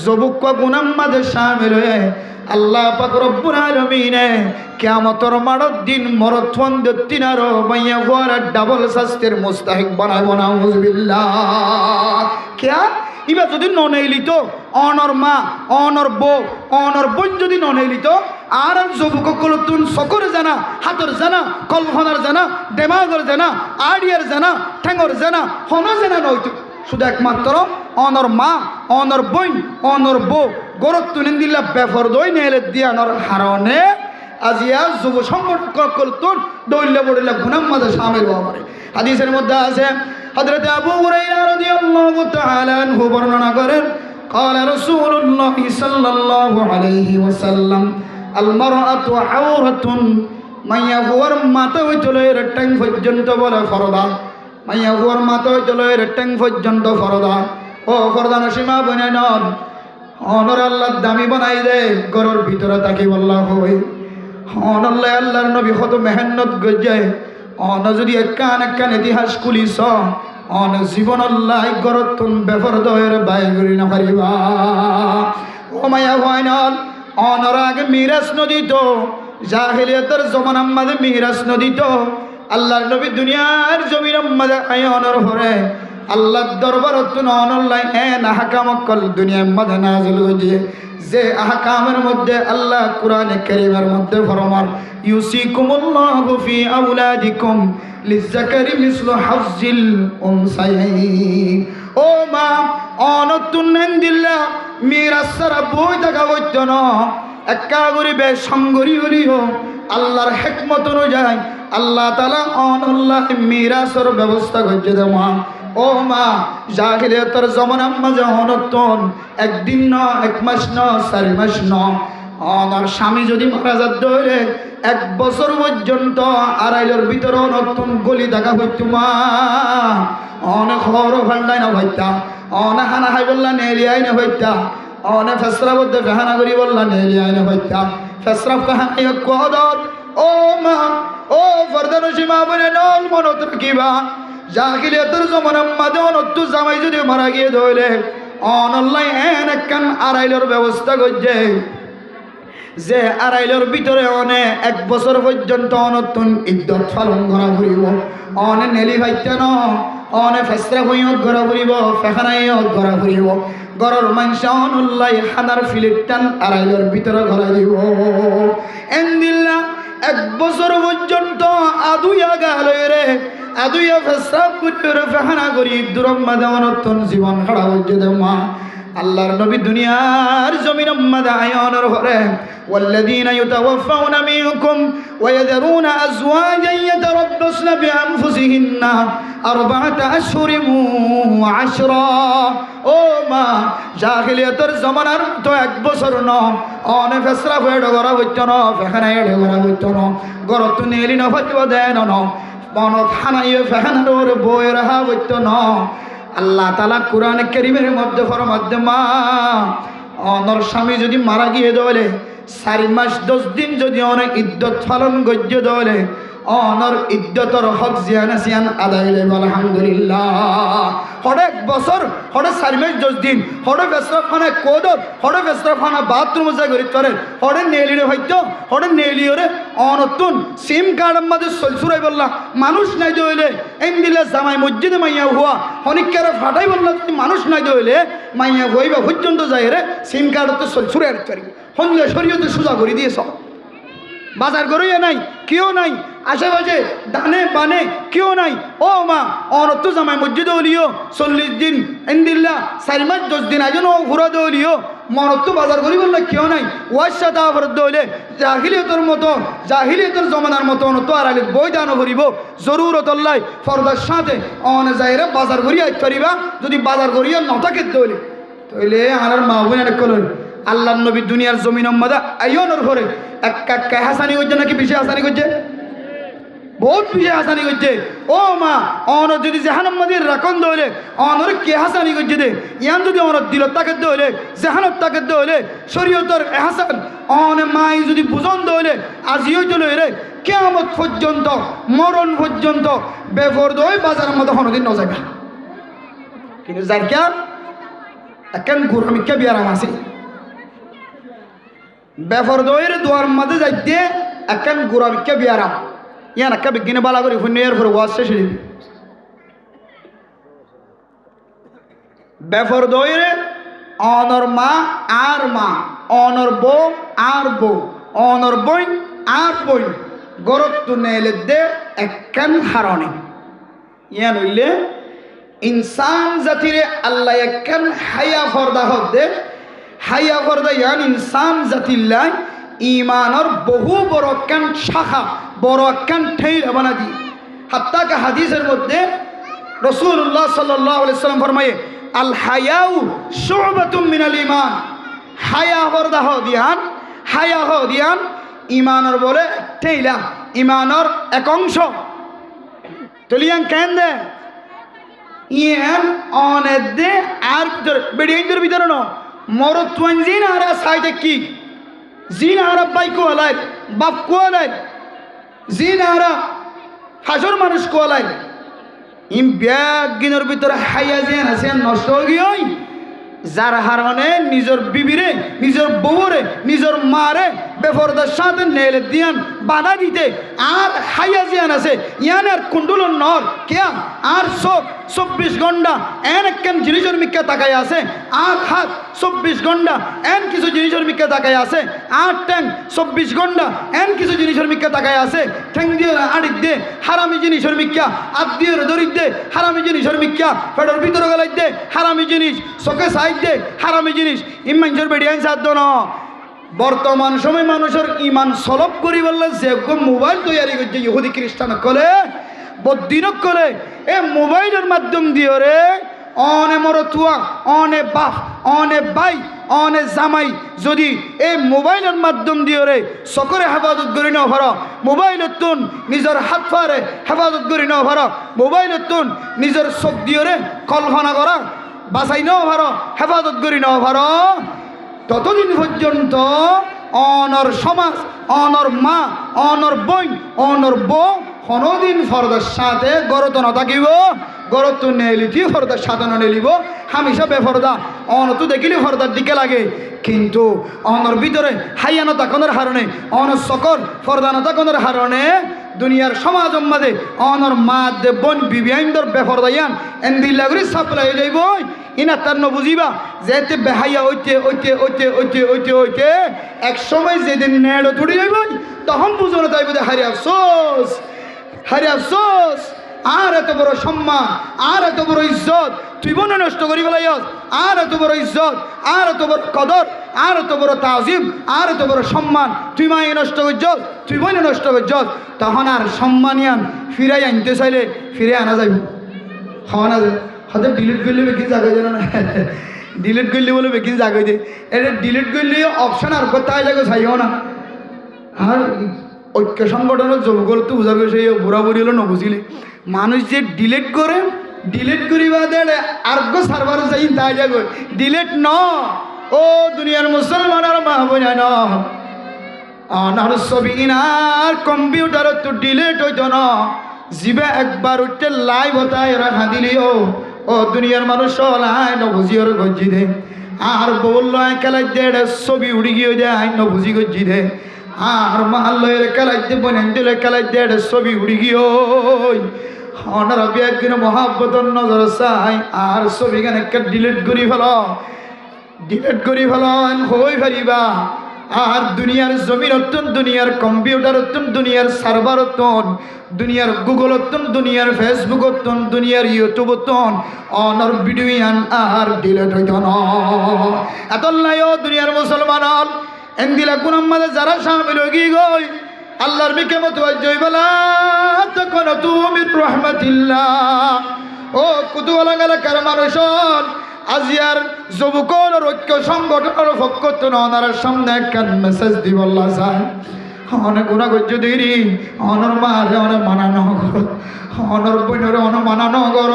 যুবক গুনাম মাঝে শামিল হয়ে আল্লাহ পাক রব্বুল আলামিনে কিয়ামতের মাড়র দিন মরতুয়ান দত্তিনার মাইয়া গোয়ার ডাবল শাস্তির মুস্তাহিক বানাবো না নাউজুবিল্লাহ। কিয়া ইবা যদি ননেইলি তো অনর মা অনর বউ অনর বোন যদি ননেইলি তো আর যুবক কলতুন সকর জানা, হাতর জানা, কলহনার জানা, দেমাগর জানা, আড়িয়ার জানা, ঠেঙর জানা, হন জানা নয়তো শুধু একমাত্র অনর মা অনর বোন অনর বউ গরত তুলেন দিল্লা বেফর দই নেলে দিয়ানোর হারণে আজিয়া যুব সংগঠন কলতুন দৌল্লে বড়িল্লা গুনাম মাঝে শামিল হওয়া পারে। হাদিসের মধ্যে আছে হযরত আবু হুরায়রা রাদিয়াল্লাহু তাআলা আনহু বর্ণনা করেন قال رسول الله صلى الله عليه وسلم المرأة عورة মাইয়া হুয়ার মাথা হইতলে ট্যাং পর্যন্ত বলে ফরদা, মাইয়া হুয়ার মাথা হইতলে ট্যাং পর্যন্ত ফরদা। ও ফরদা নসীমা বনে নন অনর আল্লাহ দামি বানাই দে ঘরের ভিতরে তাকে বললা হই অনল্লাহ আল্লাহর নবী কত মেহনত গজ্জে অন যদি একখান একখান ইতিহাস খুলিস অন জীবন আল্লাহ গরতুন বেফর দয়ের বাই করি না পারিবা। ও মায়া হয়নল অনর আগে মিরাজ নদী তো জাহিলিয়াতের জমানার মাঝে মিরাজ নদী তো আল্লাহর নবী দুনিয়ার জমির মাঝে আয় অনর হরে আল্লাহর দরবারত অনল্লাহ না হাকামকল দুনিয়ার মাঝে নাজিল হয়েছে যে আহকামের মধ্যে আল্লাহ কুরআনে কারীমের মধ্যে ফরমান ইউসিকুমুল্লাহু ফি আওলাদিকুম লিযাকারি মিসলু হাজ্জিল উনসায়াইন। ও মা অনতুন দিল্লা মিরাজ সারা বই দেখা হইতো না একা গরিবে সঙ্গরি হলিও আল্লাহর হিকমত অনুযায়ী আল্লাহ তাআলা অনল্লাহ মিরাজের ব্যবস্থা করতে দেওয়া। ও মা জাহিলিয়াতের জমানার মাঝে অনতন একদিন ন এক মাস ন 4 মাস ন আমার স্বামী যদি মারা যাত ধরে 1 বছর পর্যন্ত আড়াইলের ভিতরে নতুন গলি দেখা হইতো মা অনেক হর ভান্ডাই না হইতা অনেক হানা হাই বললা নেলিয়াই না হইতা অনেক ফেসরা বলতে ফেহানা করি বললা নেলিয়াই না হইতা ফেসরা ফেহানাই কদর ও মা ও ফরদানসি মা বলে নল মনত রাখিবা জাহিলিয়াতের জমানার মাঝে অনত্তু জামাই যদি মারা গিয়ে ধরলে অনলাই এন একখান আড়াইলের ব্যবস্থা করছে যে আড়াইলের ভিতরে অনে 1 বছর পর্যন্ত অনতুন ইদ্যত পালন করা ফুরিব অনে নেলি ভাইতে ন অনে ফেসরা হইয়ত ঘরা ফুরিব ফেখানাইয়ত ঘরা ফুরিব গরর মানুষ অনল্লাই হানার ফিলিটান আড়াইলের ভিতরে ঘরা দিব এন্দিল্লা 1 বছর পর্যন্ত আদুইয়া গালে রে আদুইয়া ফেসরা পুত্র ফেখানা করি দুরম মাদে অনতুন জীবন খাড়া হচ্ছে দে মা আল্লাহর নবী দুনিয়ার জমিন মাদে আয়নের ঘরে والذين يتوفون منكم ويذرون أزواجا يتربصن بأنفسهن 4 أشهر وعشرا ও মা জাহিলিয়াতের জমানার তো 1 বছর ন অনে ফেসরা ফেড় করা হইতো না ফেখানা এড়ে করা হইতো না গরত নেলি না হইতো দেন না মনত হানাইয়ে ফেখানার বই রাহা হইতো না আল্লাহ তাআলা কোরআন কারীমের মধ্যে ফরমাতে মা অনর স্বামী যদি মারা গিয়ে দলে 4 মাস 10 দিন যদি অনেক ইদ্যত পালন গজ্য দলে অনর ইদ্যতর হক জিয়ানা সিয়ান আদায় হইলে আলহামদুলিল্লাহ হড়ে 1 বছর হড়ে 4 মাস 10 দিন হড়ে বেসরফানা কোদর হড়ে বেসরফানা বাথরুম যা করি করে হড়ে নেলিরে হইতো হড়ে নেলিওরে অনতুন সিম কার্ড আমাদের সলসুরাই বললা মানুষ নাই দইলে এন্দিলা জামাই মসজিদে মাইয়া হুয়া হনিকারে ফাটাই বললা মানুষ নাই দইলে মাইয়া হইবা পর্যন্ত যায় রে সিম কার্ড তো সলসুরাই আর করি হনলে শরীয়তে সুজা করে দিয়েছ বাজার করিয়া নাই কেউ নাই আশেপাশে ডানে বানে কেউ নাই ও মা অনত্য জামাই মসজিদে হলিও 40 দিন এন্দিল্লা 4 মাস 10 দিন আজন ও ঘুরা দলিও মনত্য বাজার করি বললে কেউ নাই ওয়ার সাথে আবার দইলে জাহিলিয়তের মতো জাহিলিয়তের জমানার মতো অনত্য আড়ালে বই দান করিব জরুরত আল্লাহ ফরদার সাথে অন যাইরে বাজার করিয়া করিবা যদি বাজার করিয়া নটাকে দইলে তইলে আর মা বোনের কলই আল্লাহর নবী দুনিয়ার জমিন মাদা আইয়নের ঘরে এক হাসানি করছে নাকি বেশি হাসানি করছে বহুত বেশি হাসানি করছে ও মা অন যদি জাহান্নামের রাখন দইলে অনর কে হাসানি করছে দে ইয়ান যদি অনর দিল তাকে দইলে জাহান্নাম তাকে দইলে শরীয়তের হাসান অন মাই যদি বুঝন দইলে আজিও চলে রে কিয়ামত পর্যন্ত মরণ পর্যন্ত বেফরদ হই বাজারের মধ্যে কোনদিন ন যাবে কিন্তু জারকা এখন গুরমিকা বিয়ারাম আছে বেফরদয়ের দুয়ার মাঝে যাইতে একখান গুড়াবিকে বিয়ারাম ইয়ান একটা বিজ্ঞানে বালা করি ফুনিয়ার পরে ওয়াজ শেষ হয়ে যাবে বেফরদয়ের অনর মা আর মা অনর বউ আর বউ অনর বই আর বই গরত নেলে দে একখান হারণে ইয়ান হইলে ইনসান জাতিরে আল্লাহ একখান হায়া ফরদা হদে হাইয়া ফরদা ইয়ান ইনসান জাতিল্লাহ ইমানর বহু বড় একখান শাখা বড় একখান ঠেই বানা দি হাত্তা কা হাদিসের মধ্যে রাসূলুল্লাহ সাল্লাল্লাহু আলাইহি সাল্লাম ফরমায়ে আল হায়াউ শুবাতুম মিনাল ঈমান হায়া ফরদা হদিয়ান ইমানর বলে ঠেইলা ইমানর এক অংশ তুলিয়ান কেন দে ইয়ান অনেদে আর বেডিয়ের ভিতরে ন মরত তুয়ান জিন আরা সাইতে কি জিন আরা বাই কো আলাই বাপ কো আলাই জিন আরা হাজর মানুষ কো আলাই ইম ব্যাগ গিনর ভিতরে হাইয়া জিন আছে নষ্ট হয়ে গই যার হারনে নিজের বিবিরে নিজের বউরে নিজের মারে বেফরদার সাথে নেলে দিয়ান বাধা দিতে আর হাইয়া জিয়ান আছে ইয়ানের কুণ্ডুলন নর কেয়া আর সব 24 ঘন্টা এন একখান জিনিসের মিক্কা তাকাই আছে আর হাত 24 ঘন্টা এন কিছু জিনিসের মিক্কা তাকাই আছে আর ট্যাং 24 ঘন্টা এন কিছু জিনিসের মিক্কা তাকাই আছে ঠ্যাং দিয়ে আড়িক দে হারামি জিনিসের মিক্কা আদ দিয়ে দরিদ দে হারামি জিনিসের মিক্কা ফেডর ভিতরে গলাই দে হারামি জিনিস চোখে সাইড দে হারামি জিনিস ইমানজর বেডিয়ান সাধ্য না বর্তমান সময় মানুষের ইমান সলভ করি বললে যে মোবাইল তৈরি করছে ইহুদি খ্রিস্টান কলে বদিনক কলে এ মোবাইলের মাধ্যম দিয়ে রে অনে মরতুয়া অনে বাপ অনে বাই অনে জামাই যদি এই মোবাইলের মাধ্যম দিয়ে রে সকরে হেফাজত করি ন ভার মোবাইলের তুন নিজের হাত ফারে হেফাজত করি ন ভার মোবাইলের তুন নিজের চোখ দিয়ে রে কল্পনা করা বাঁচাই ন ভার হেফাজত করি ন ভার ততদিন পর্যন্ত অনর সমাজ অনর মা অনর বই অনর বউ কোনোদিন ফরদার সাথে গরত ন থাকিব গরত নেলিটি ফরদার সাথে নেলিব হামেশা বেফরদা অনত দেখিলে ফরদার দিকে লাগে কিন্তু অনর ভিতরে হাইয়ানো তাকনের হারণে অনর সকর ফরদানো তাকনের হারণে দুনিয়ার সমাজ মাঝে অনর মা দে বোন বিবিআইন্দর বেফরদাইয়ান এন্দিল্লাগুড়ি সাপ্লাই হয়ে যাইব ইনা তার বুঝিবা যেতে বেহাইয়া ওইতে ওইতে ওইতে ওইতে ওইতে ওইতে এক সময় যেদিন নেড়ো তুড়ি যাইব তখন বুঝানো তাইব যে হারে আফসোস হারে আফসোস আর এত বড় সম্মান আর এত বড় ইজ্জত তুই বনে নষ্ট করি বেলাইস আর এত বড় ইজ্জত আর এত বড় কদর আর এত বড় তাজিম আর এত বড় সম্মান তুই মায়ে নষ্ট করছস তুই বনে নষ্ট করছস তখন আর সম্মানিয়ান ফিরাই আনতে চাইলে ফিরে আনা যাইব খাওয়া না যায় হয়তো ডিলিট করলে বেশি জায়গায় জানো না ডিলিট করলে বলে বেশি জায়গায় দে এটা ডিলিট করলে অপশন আর কোথায় জায়গায় চাইও না আর ঐক্য সংগঠনের যুবকর তো বুঝা গেছে বুড়া বুড়ি হলো নবুঝিলে মানুষ যে ডিলিট করে ডিলিট করিবা দেড়ে আর্গ সার্ভার যাই তাই যাগো ডিলিট ন ও দুনিয়ার মুসলমানের মা বোঝা ন অনার ছবি ইনার কম্পিউটার তো ডিলিট হইত না জিবে একবার উঠতে লাইভ হতায় রাখা দিলিও ও দুনিয়ার মানুষ লাই নবুঝি ওর গজ্জি দে আর বলল খেলাই দেড়ে ছবি উড়ি গিয়ে দেয় নবুঝি গজ্জি দে আর মাহাল্লের খেলাইতে বনেন্দিলে খেলাইতে এটা ছবি উড়ি গিয়ে অনার একদিন মহাব্বতর নজর চাই আর ছবি কেন ডিলিট করি ফেল হই ফেরিবা আর দুনিয়ার জমির অত্যন্ত দুনিয়ার কম্পিউটার অত্যন্ত দুনিয়ার সার্ভার অত্যন্ত দুনিয়ার গুগল অত্যন্ত দুনিয়ার ফেসবুক অত্যন্ত দুনিয়ার ইউটিউব অত্যন্ত অনর ভিডিও আর ডিলিট হইত না এত নাই ও দুনিয়ার মুসলমান এন্দিলা গুনার মাঝে যারা শামিল হয়ে গই আল্লাহর বিকে মতো জয়বলা তখন তুমি রহমাতিল্লাহ ও কুতুয়ালা এলাকার মানুষ আজিয়ার যুবকর ঐক্য সংগঠনের পক্ষ থেকে ওনার সামনে একখান মেসেজ দিব আল্লাহ চাই অনেক গুণা গজ্য দেরি অনর মারে অনেক মানানো কর অনর বইনরে অন মানানো কর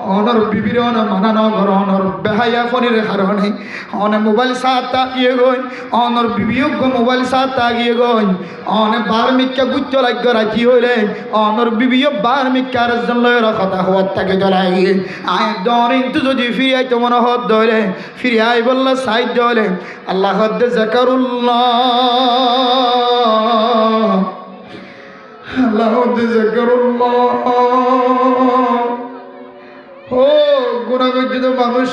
অনর বিবির অন মানানো কর অনর বেহাইয়া ফনির কারণে অনে মোবাইল সাতটা গিয়ে গই অনর বিবিয়োগ্য মোবাইল সাতটা গিয়ে গই অনে বার মিক্কা গুচ্ছ লাগ্য রাখি হইলে অনর বিবিয় বার মিক্কা আরেকজন লয়ের কথা হওয়ার তাকে চলাই আয় দর কিন্তু যদি ফিরে আইতো মনে হত ধরে ফিরে আই বললে সাইড হলে আল্লাহ হদ্দে জাকারুল্লাহ আল্লাহ জাকারুল্লাহ ও গুণা গজ্জিত মানুষ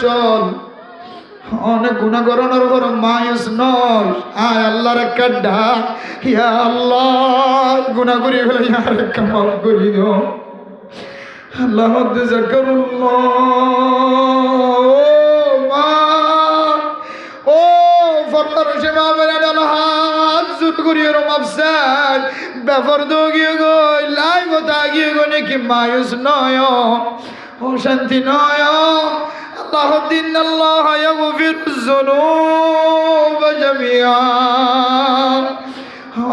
অনেক গুণা করানোর পর মায়ুস নয় আয় আল্লাহর একটা ডাক ইয়া আল্লাহ গুণা করি ফেলে আর একটা মাফ করি দিও আল্লাহ জাকারুল্লাহ ও মা ও ফরমার সে মা বেরান হাত জুত করিয়ে মাফসান ব্যাপার দো গিয়ে গই লাই কথা গিয়ে গো নাকি মায়ুস নয় ও শান্তি নয় আল্লাহ দিন আল্লাহ ইয়াগফিরুজ যুনুব জামিআ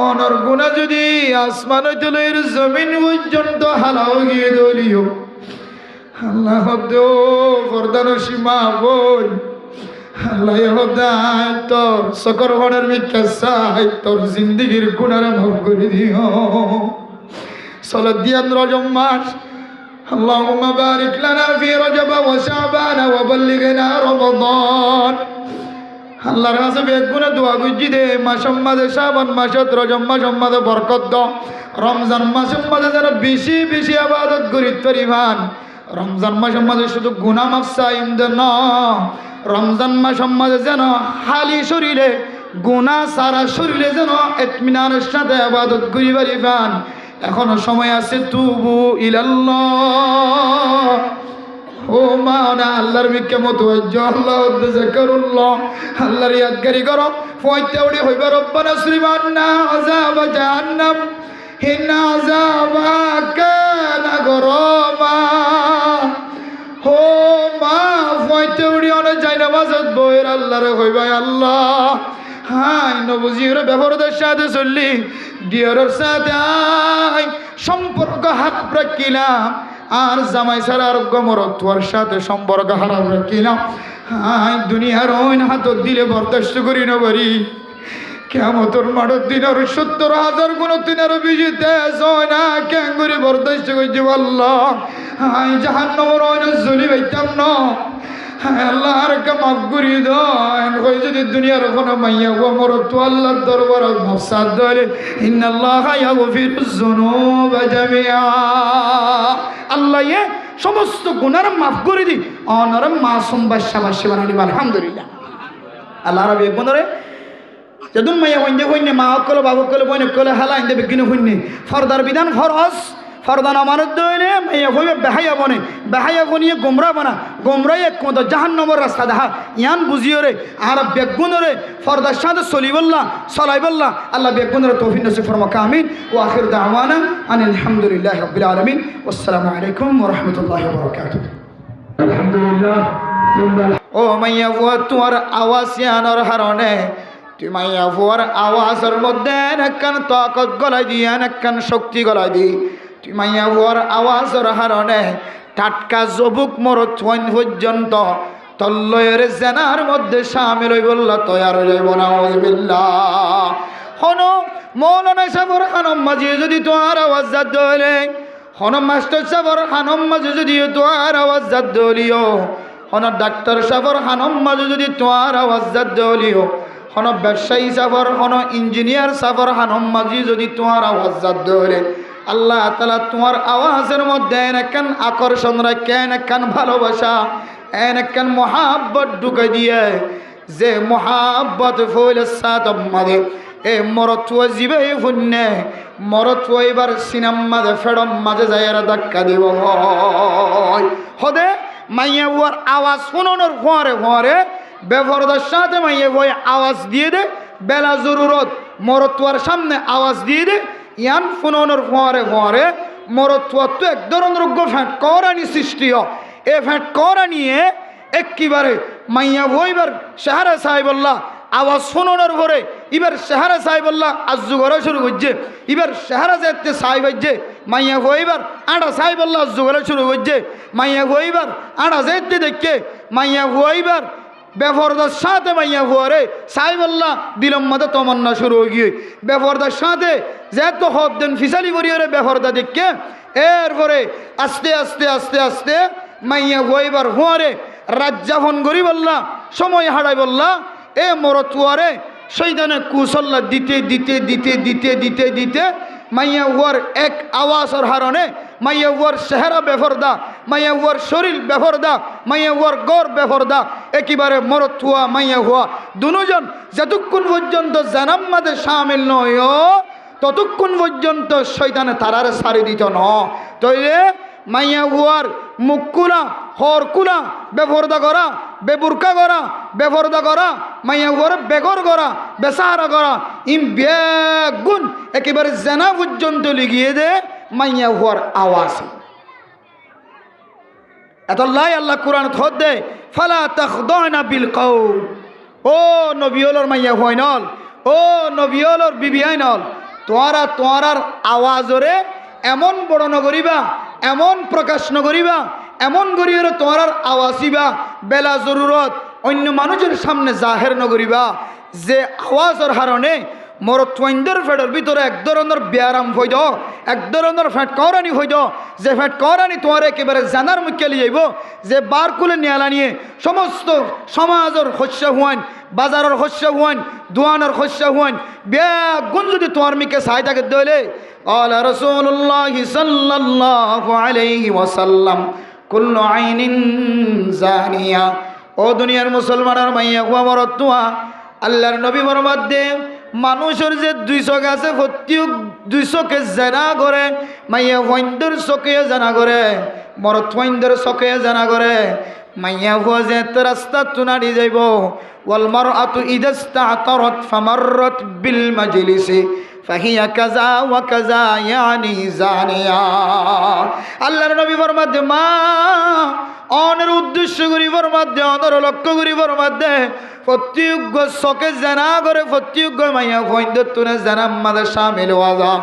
অনর গুনাহ যদি আসমান তলের জমিন পর্যন্ত হালাও গিয়ে দলিও আল্লাহ দো ফরদানো সীমা বল আল্লাহ হদায় তোর সকর হনের মিথ্যা চাই তোর জিন্দিগির গুনার মাফ করে দিও সালাত দিয়ান রজব মাস اللهم بارك لنا في رجب وشعبان وبلغنا رمضان আল্লাহর কাছে বেগুনে দোয়া গুজি দে মাসের মাঝে শ্রাবণ মাসত রজব মাসের মাঝে বরকত দাও রমজান মাসের মাঝে যেন বেশি বেশি ইবাদত করি পরিমাণ রমজান মাসের মাঝে শুধু গুনাহ মাফ চাইম দেন রমজান মাসের মাঝে যেন হালি শরীরে গুনাহ সারা শরীরে যেন ইতমিনানের সাথে ইবাদত করি পরিমাণ এখনো সময় আছে তুবু ইলাল্লাহ ও মাওনা আল্লাহর বিকে মতো আল্লাহ যাকারুল্লাহ আল্লাহর ইয়াদগারি করো ফয়তাউড়ি হইবা রব্বানা সুবহানা আযাব জাহান্নাম ইন্না আযাবাকা লাগরামা ও মা ফয়তাউড়ি অনে যাইনা দরাজত বইয়ের আল্লাহরে হইবাই আল্লাহ হাই নবজির ব্যবহারদের সাথে চললি ডিয়রের সাথে আই সম্পর্ক হারাপ রাখিলাম আর জামাই ছাড়া আরোগ্য মরত্বর সাথে সম্পর্ক হারাপ রাখিলাম হাই দুনিয়ার ওইন হাতত দিলে বরদাস্ত করি না পারি কেমতর মাঠের দিন আর ৭০,০০০ গুণ তিনার বিজিতে হয় না কেন করে বরদাস্ত করছি আল্লাহ হাই জাহান্নামের ওইন চলি পাইতাম না আল্লাহ আর কা মাফ করি দেন কই যদি দুনিয়ার কোনো মাইয়া গো মরত আল্লাহর দরবার মাফসাদ দলে ইন্নাল্লাহা ইয়াগফিরুজ যুনুবা জামিআ আল্লাহ এ সমস্ত গুনাহ মাফ করে দি অনর মাসুম বাদশা বানানি আলহামদুলিল্লাহ আল্লাহ রাব্বি বন্দরে যদুন মাইয়া হইন্দে হইনে মা হকল বাবু কল বইনে কল হালাইন দেবে কিনে হইনে ফরদার বিধান ফরজ ফরদান আমানত দইলে মাইয়া হইবে বেহায়া বনে বেহায়া বনিয়ে গোমরা বানা গোমরাই এক মতো জাহান্নামের রাস্তা দেখা ইয়ান বুঝিওরে আর বেগুনরে ফরদার সাথে চলিবল্লাহ চলাইবল্লাহ আল্লাহ বেগুনরে তৌফিক নসিব ফরমাকা আমিন ওয়া আখির দাওয়ানা আনিল হামদুলিল্লাহি রাব্বিল আলামিন আসসালামু আলাইকুম ওয়া রাহমাতুল্লাহি ওয়া বারাকাতুহু আলহামদুলিল্লাহ ও মাইয়া ওয়া তোমার আওয়াজ ইয়ানোর হারনে তুই মাইয়া ওয়ার আওয়াজের মধ্যে একখান তাকত গলায় দি একখান শক্তি গলায় দি তুই মাইয়া ওয়ার আওয়াজের হারনে টাটকা জবুক মরত পর্যন্ত তল্লয়ের জেনার মধ্যে শামিল হই বললা তৈয়ার হয়ে যাইব নাউযুবিল্লাহ হনো মৌলানা সাহেবের খানম মাঝে যদি তোমার আওয়াজ জাত দলে হনো মাস্টার সাহেবের খানম মাঝে যদি তোমার আওয়াজ জাত দলিও হনো ডাক্তার সাহেবের খানম মাঝে যদি তোমার আওয়াজ জাত দলিও হনো ব্যবসায়ী সাফর হনো ইঞ্জিনিয়ার সাফর হানম মাঝি যদি তোমার আওয়াজ জাত দলে আল্লাহ তাআলা তোমার আওয়াজের মধ্যে একখান আকর্ষণ রাখেন একখান ভালোবাসা একখান মহাব্বত ঢুকে দিয়ে যে মহাব্বত ফইলে সাতম মাঝে এ মরতুয়া জিবে ফুন্নে মরতুয়া এবার সিনাম মাঝে ফেড়ম মাঝে যাইয়ার ধাক্কা দিব হদে মাইয়া ওয়ার আওয়াজ শুনোনোর ফোয়ারে ফোয়ারে বেফরদার সাথে মাইয়া ওই আওয়াজ দিয়ে দে বেলা জরুরত মরতুয়ার সামনে আওয়াজ দিয়ে দে ইয়ান ফোনোনোর ফোয়ারে ফোয়ারে মরতুয়ার তো এক ধরনের ফ্যাট করানি সৃষ্টি এ ফ্যাট করা নিয়ে একেবারে মাইয়া ওইবার শাহরা সাহেবল্লাহ আওয়াজ শোনানোর পরে এবার শাহরা সাহেবল্লাহ আজ্জু করা শুরু করছে এবার শাহরা যেতে সাহেব হচ্ছে মাইয়া হইবার আড়া সাহেবল্লাহ আজ্জু করা শুরু করছে মাইয়া হইবার আড়া যেতে দেখে মাইয়া হইবার বেফরদার সাথে মাইয়া হুয়ারে সাহেবল্লাহ দিলম মাদে তমন্না শুরু হয়ে গিয়ে বেফরদার সাথে যেহেতু হদ দেন ফিসালি করিয়ে বেফরদা দেখে এরপরে আস্তে আস্তে আস্তে আস্তে মাইয়া হইবার হুয়ারে রাজ্জাফন করি বললা সময় হারাই বললা এ মরতুয়ারে শৈতানে কুসল্লা দিতে দিতে দিতে দিতে দিতে দিতে মাইয়া হুয়ার এক আওয়াজের হারণে মাইয়া হুয়ার চেহারা বেফরদা মাইয়া হুয়ার শরীর বেফরদা মাইয়া হুয়ার গড় বেফরদা একেবারে মরতুয়া মাইয়া হুয়া দুজন যতক্ষণ পর্যন্ত জানাম মাঝে সামিল নয় ততক্ষণ পর্যন্ত শৈতানে তারারে সারি দিত ন তৈলে মাইয়া হুয়ার মুখকুলা হরকুলা বেফরদা করা বেবুরকা করা বেফরদা করা মাইয়া হুয়ার বেগর করা বেসাহারা করা ইম বেগুন একেবারে জানা পর্যন্ত লিগিয়ে দে মাইয়া হুয়ার আওয়াজ এতলাই আল্লাহ কোরআন থদ দে ফালা তাখদানা বিল কওল ও নবিয়লর মাইয়া হয়নল ও নবিয়লর বিবি আইনল তোয়ারা তোয়ারার আওয়াজরে এমন বড় নগরিবা এমন প্রকাশ নগরিবা এমন গরিয়ের তোয়ারার আওয়াজিবা বেলা জরুরত অন্য মানুষের সামনে জাহের নগরিবা যে আওয়াজের হারণে মরত্বইন্দের ফেডের ভিতরে এক ধরনের ব্যায়াম হইদ এক ধরনের ফ্যাট করানি হইদ যে ফ্যাট করানি তোমার একেবারে জানার মুখে লিয়ে যাইব যে বারকুলে নিয়ালা নিয়ে সমস্ত সমাজের শস্য হুয়ান বাজারের শস্য হুয়ান দোয়ানের শস্য হুয়ান বেগুন যদি তোমার মিকে চাই থাকে দলে قال رسول الله صلى الله عليه وسلم كل عين زانية ও দুনিয়ার মুসলমানের মাইয়া হুয়া মরতুয়া আল্লাহর নবী বরবাদ দে মানুষের যে 200 আছে প্রত্যেক 200 কে জানা করে মাইয়া ওয়াইন্দের চোখে জানা করে মরত ওয়াইন্দের চোখে জানা করে মাইয়া হুয়া যে রাস্তা তুনাড়ি যাইব ওয়াল মারআতু ইদাস্তাতারাত ফামাররাত বিল মাজলিসি ফাহিয়া কাজা ওয়া কাজা ইয়ানি জানিয়া। আল্লাহর নবী ফরমাতে মা অনের উদ্দেশ্য করি ফরমাতে অনর লক্ষ্য করি ফরমাতে প্রত্যেক চকে জানা করে প্রত্যেক মাইয়া ফৈন্দতুনে জানাম মাদে শামিল ওয়াজা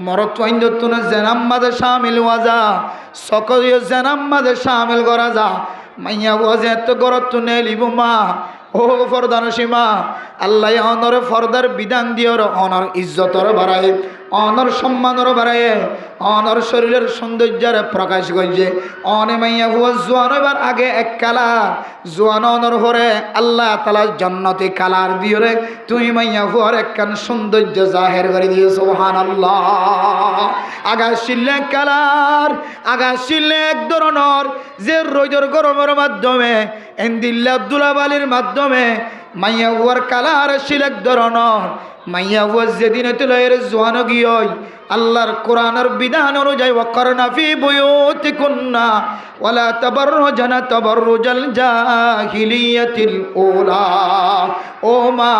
মরত ফৈন্দতুনে জানাম মাদে শামিল ওয়াজা সকলে জানাম মাদে শামিল করা যা মাইয়া ওয়াজে এত গরত নেলিব মা ও ফরদার সীমা আল্লাহ অনর ফরদার বিধান দিওর অনর ইজ্জতর বাড়ায় অনর সম্মানর বাড়ায় অনর শরীরের সৌন্দর্যের প্রকাশ করছে অনে মাইয়া হুয়া জোয়ান এবার আগে এক কালার জোয়ান অনর হরে আল্লাহ তালা জন্নতি কালার দিওরে তুই মাইয়া হুয়ার একখান সৌন্দর্য জাহের করে দিয়ে সুবহানাল্লাহ। আগা শিল্লে কালার আগা শিল্লে এক ধরনের যে রোজর গরমের মাধ্যমে এন্দিল্লা দুলাবালির মাধ্যমে মাইয়া হুয়ার কালার শিল এক ধরনের মাইয়া হুয়া যেদিন তুলের জোয়ান গিয়ে আল্লাহর কোরআনের বিধান অনুযায়ী ওয়াকরনা ফি বুয়ুতিকুন্না ওয়ালা তাবাররুজনা তাবাররুজাল জাহিলিয়াতিল উলা। ও মা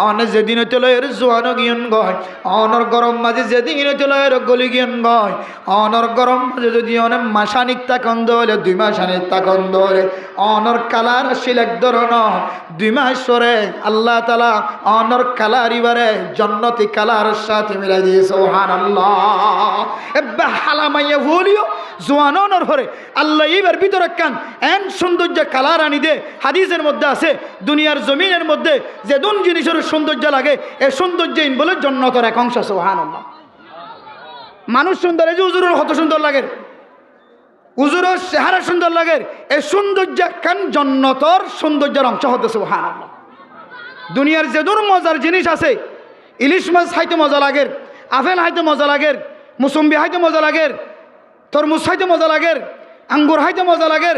অন যেদিন তুলের জোয়ান গিয়ন গয় অনর গরম মাঝে যেদিন তুলের গলি গিয়ন গয় অনর গরম মাঝে যদি অনেক মাসানিক তাকন দলে 2 মাসানিক তাকন দলে অনর কালার শিল এক ধরনের 2 মাস পরে আল্লাহ তাআলা অনর কালার ইবারে জান্নাতি কালারের সাথে মিলাই দিয়ে সুবহানাল্লাহ। এব্বা হালামাইয়া ভুলিও জোয়ানোর হরে আল্লাহ এবার ভিতরে কান এন সৌন্দর্য কালার আনি দে। হাদিসের মধ্যে আছে দুনিয়ার জমিনের মধ্যে যে দুন জিনিসের সৌন্দর্য লাগে এ সৌন্দর্য ইন বলে জান্নাতের এক অংশ সুবহানাল্লাহ। মানুষ সুন্দর এই যে হুজুরের কত সুন্দর লাগে হুজুরের চেহারা সুন্দর লাগে এ সৌন্দর্য কান জান্নাতের সৌন্দর্যের অংশ হতে সুবহানাল্লাহ। দুনিয়ার যে দুন মজার জিনিস আছে ইলিশ মাছ খাইতে মজা লাগে আপেল খাইতে মজা লাগে মুসম্বি খাইতে মজা লাগে তরমুজ খাইতে মজা লাগে আঙ্গুর খাইতে মজা লাগে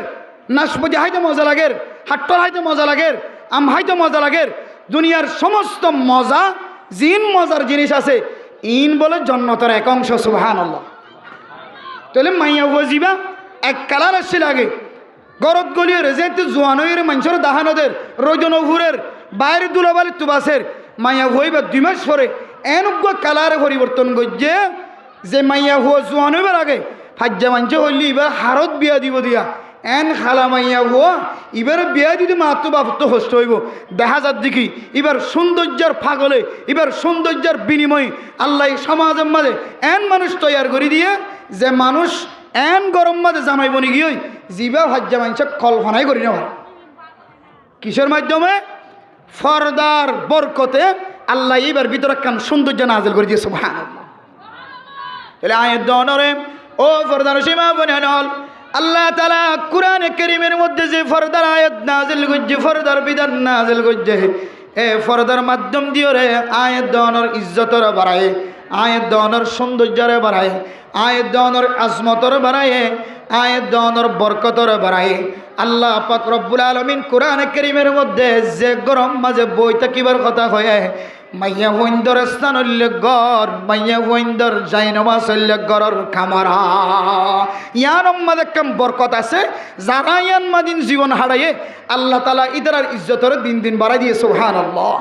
নাশপাতি খাইতে মজা লাগে হাট্টর খাইতে মজা লাগে আম খাইতে মজা লাগে দুনিয়ার সমস্ত মজা জিন মজার জিনিস আছে ইন বলে জান্নাতের এক অংশ সুবহানাল্লাহ। তাহলে মাইয়া বুঝিবা এক কালার আসছে লাগে গরত গলিয়ে যেহেতু জোয়ানয়ের মানুষের দাহানদের রৈজনভুরের বাইরে দুলাবালি তুবাসের মাইয়া হইবা 2 মাস পরে এনজ্ঞ কালারে পরিবর্তন করছে যে মাইয়া হুয়া জোয়ান হইবার আগে ফাজ্জা মানছে হইলি এবার হারত বিয়া দিব দিয়া এন খালা মাইয়া হুয়া এবার বিয়া দিতে মাত্র বাপত্ব হস্ত হইব দেখা যার দেখি এবার সৌন্দর্যের ফাগলে এবার সৌন্দর্যের বিনিময় আল্লাহ সমাজের মাঝে এন মানুষ তৈয়ার করে দিয়ে যে মানুষ এন গরম মাঝে জামাই বনি গিয়ে জিবা ফাজ্জা মানছে কল্পনাই করি নেওয়া কিসের মাধ্যমে ফরদার বরকতে আল্লাহ এবার ভিতরে কান সৌন্দর্য নাজিল করে দিয়ে সুবহানাল্লাহ। তাহলে আয়াত দনরে ও ফরদার সীমা বনানল আল্লাহ তাআলা কোরআনে কারীমের মধ্যে যে ফরদার আয়াত নাজিল করছে ফরদার বিধান নাজিল করছে এ ফরদার মাধ্যম দিয়ে রে আয়াত দনর ইজ্জতর বাড়ায় আয়াত দনর সৌন্দর্যের বাড়ায় আয়াত দনর আজমতর বাড়ায় আয়াত দনর বরকতর বাড়ায়। আল্লাহ পাক রব্বুল আলামিন কোরআনে কারীমের মধ্যে যে গরম মাঝে বই থাকিবার কথা হয়ে মাইয়া বইন্দর স্থান উল্লেখ গর মাইয়া বইন্দর জাইনমাজ উল্লেখ গরর কামারা ইয়ান মাঝে কাম বরকত আছে যারা ইয়ান মাদিন জীবন হারাইয়ে আল্লাহ তাআলা ইদার ইজ্জতর দিন দিন বাড়াই দিয়ে সুবহানাল্লাহ।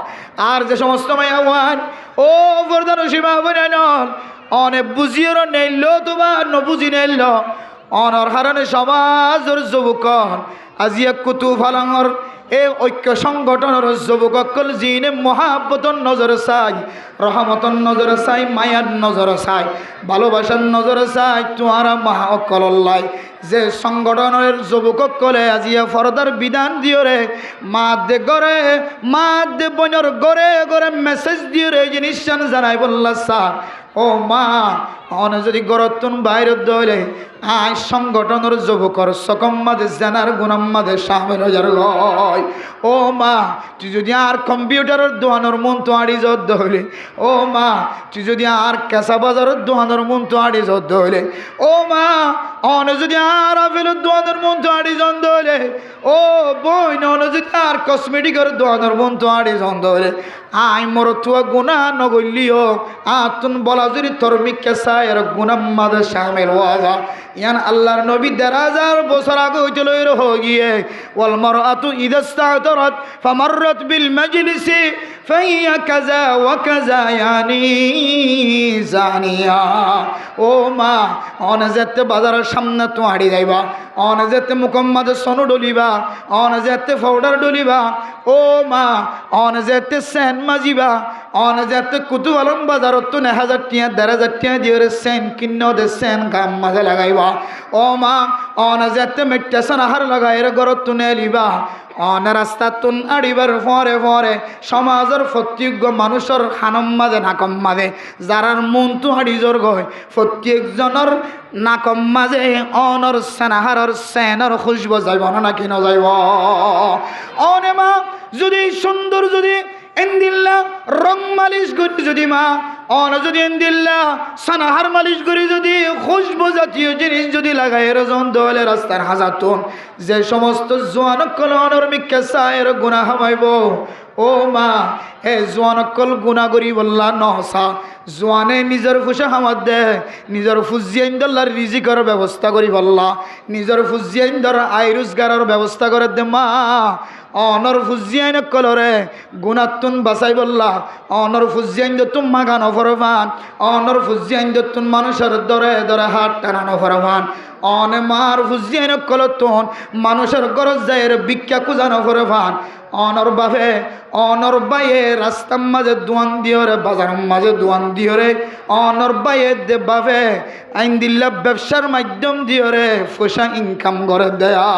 আর যে সমস্ত মাইয়া ওয়ান ও ফরদার সীমা বনান অনেক বুঝিও নেইল তোমার নবুঝি নেইল অনর হারণে সমাজের যুবক আজিয়া কুতু ফালাঙর এ ঐক্য সংগঠনের যুবকল জিনে মহাব্বতর নজরে চাই রহমতর নজরে চাই মায়ার নজরে চাই ভালোবাসার নজরে চাই তোমারা মহাকল্লাই যে সংগঠনের যুবকলে আজিয়া ফরদার বিধান দিও রে মা দে গড়ে মা দে বইনর গড়ে গড়ে মেসেজ দিও রে জিনিস জানাই বললা স্যার ও মা অনে যদি গরতুন বাইরে দলে আয় সংগঠনের যুবকর সকম মাঝে জানার গুণাম মাঝে সামিল হাজার লয়। ও মা তুই যদি আর কম্পিউটারের দোকানের মন তো আড়ি যত হইলে ও মা তুই যদি আর কেঁচা বাজারের দোকানের মন তো আড়ি যত হইলে ও মা অনে যদি আর আপেলের দোকানের মন তো আড়ি যত হইলে ও বই অনে যদি আর কসমেটিকের দোকানের মন তো আড়ি যত হইলে আই মোর তুয়া গুণা নগলিও আতুন বলা যদি তর্মিক কেঁচা এর গুণাম মাঝে সামিল হওয়া ইয়ান আল্লাহর নবী 1000 বছর আগে হইতে লইর হয়ে গিয়ে ওয়াল মারআতু ইদা ইস্তাতরাত ফামাররাত বিল মাজলিসি ফাইয়া কাজা ওয়া কাজা ইয়ানি জানিয়া। ও মা অন যেতে বাজারের সামনে তো হাঁড়ি যাইবা, অন যেতে মুকম্মাদে সনু ডলিবা, অন যেতে পাউডার ডলিবা। ও মা অন যেতে সেন মাজিবা, অন যেতে কুতু আলম বাজারত তো 1000 টিয়া 1500 টিয়া দিয়ে সেন কিন্ন দে সেন গাম মাঝে লাগাইবা। ও মা অন যেতে মেডিটেশন আহার লাগাইরে গরত তো নেলিবা। অন রাস্তা তুন আড়িবার পরে পরে সমাজের প্রত্যেক মানুষের খানম মাঝে নাকম মাঝে যারার মন তো হাড়ি জোর গয় প্রত্যেকজনের নাকম মাঝে অনর সেনাহারর সেনর খুশবো যাইব না কি ন যাইব। অনে মা যদি সুন্দর যদি এন্দিল্লা রং মালিশ করি যদি মা অন যদি এন্দিল্লা সানাহার মালিশ করি যদি খুশবু জাতীয় জিনিস যদি লাগাই রজন দলে রাস্তার হাজাতুন যে সমস্ত জোয়ানকল অনর মিক্কা সায়ের গুনাহ হইব। ও মা হে জোয়ানকল গুনাহ করি বললা নহসা জোয়ানে নিজের ফুসা হামাদ দে নিজের ফুজিয়াইন্দলার রিজিকের ব্যবস্থা করি বললা নিজের ফুজিয়াইন্দর আয় রোজগারের ব্যবস্থা করে দে মা। অনর ফুজিয়াইন কলরে গুণাতুন বাসাই বললা অনর ফুজিয়াইন তুম মাগানো ফরবান অনর ফুজিয়াইন তুন মানুষের দরে দরে হাত টানানো ফরবান অনে মার ফুজিয়াইন কলতুন মানুষের গরজ যায় ভিক্ষা কুজানো ফরবান অনর বাপে অনর বাইয়ে রাস্তার মাঝে দোয়ান দিয়রে বাজারের মাঝে দোয়ান দিয়রে অনর বাইয়ে দে বাপে আইন দিল্লা ব্যবসার মাধ্যম দিয়রে পয়সা ইনকাম করে দেয়া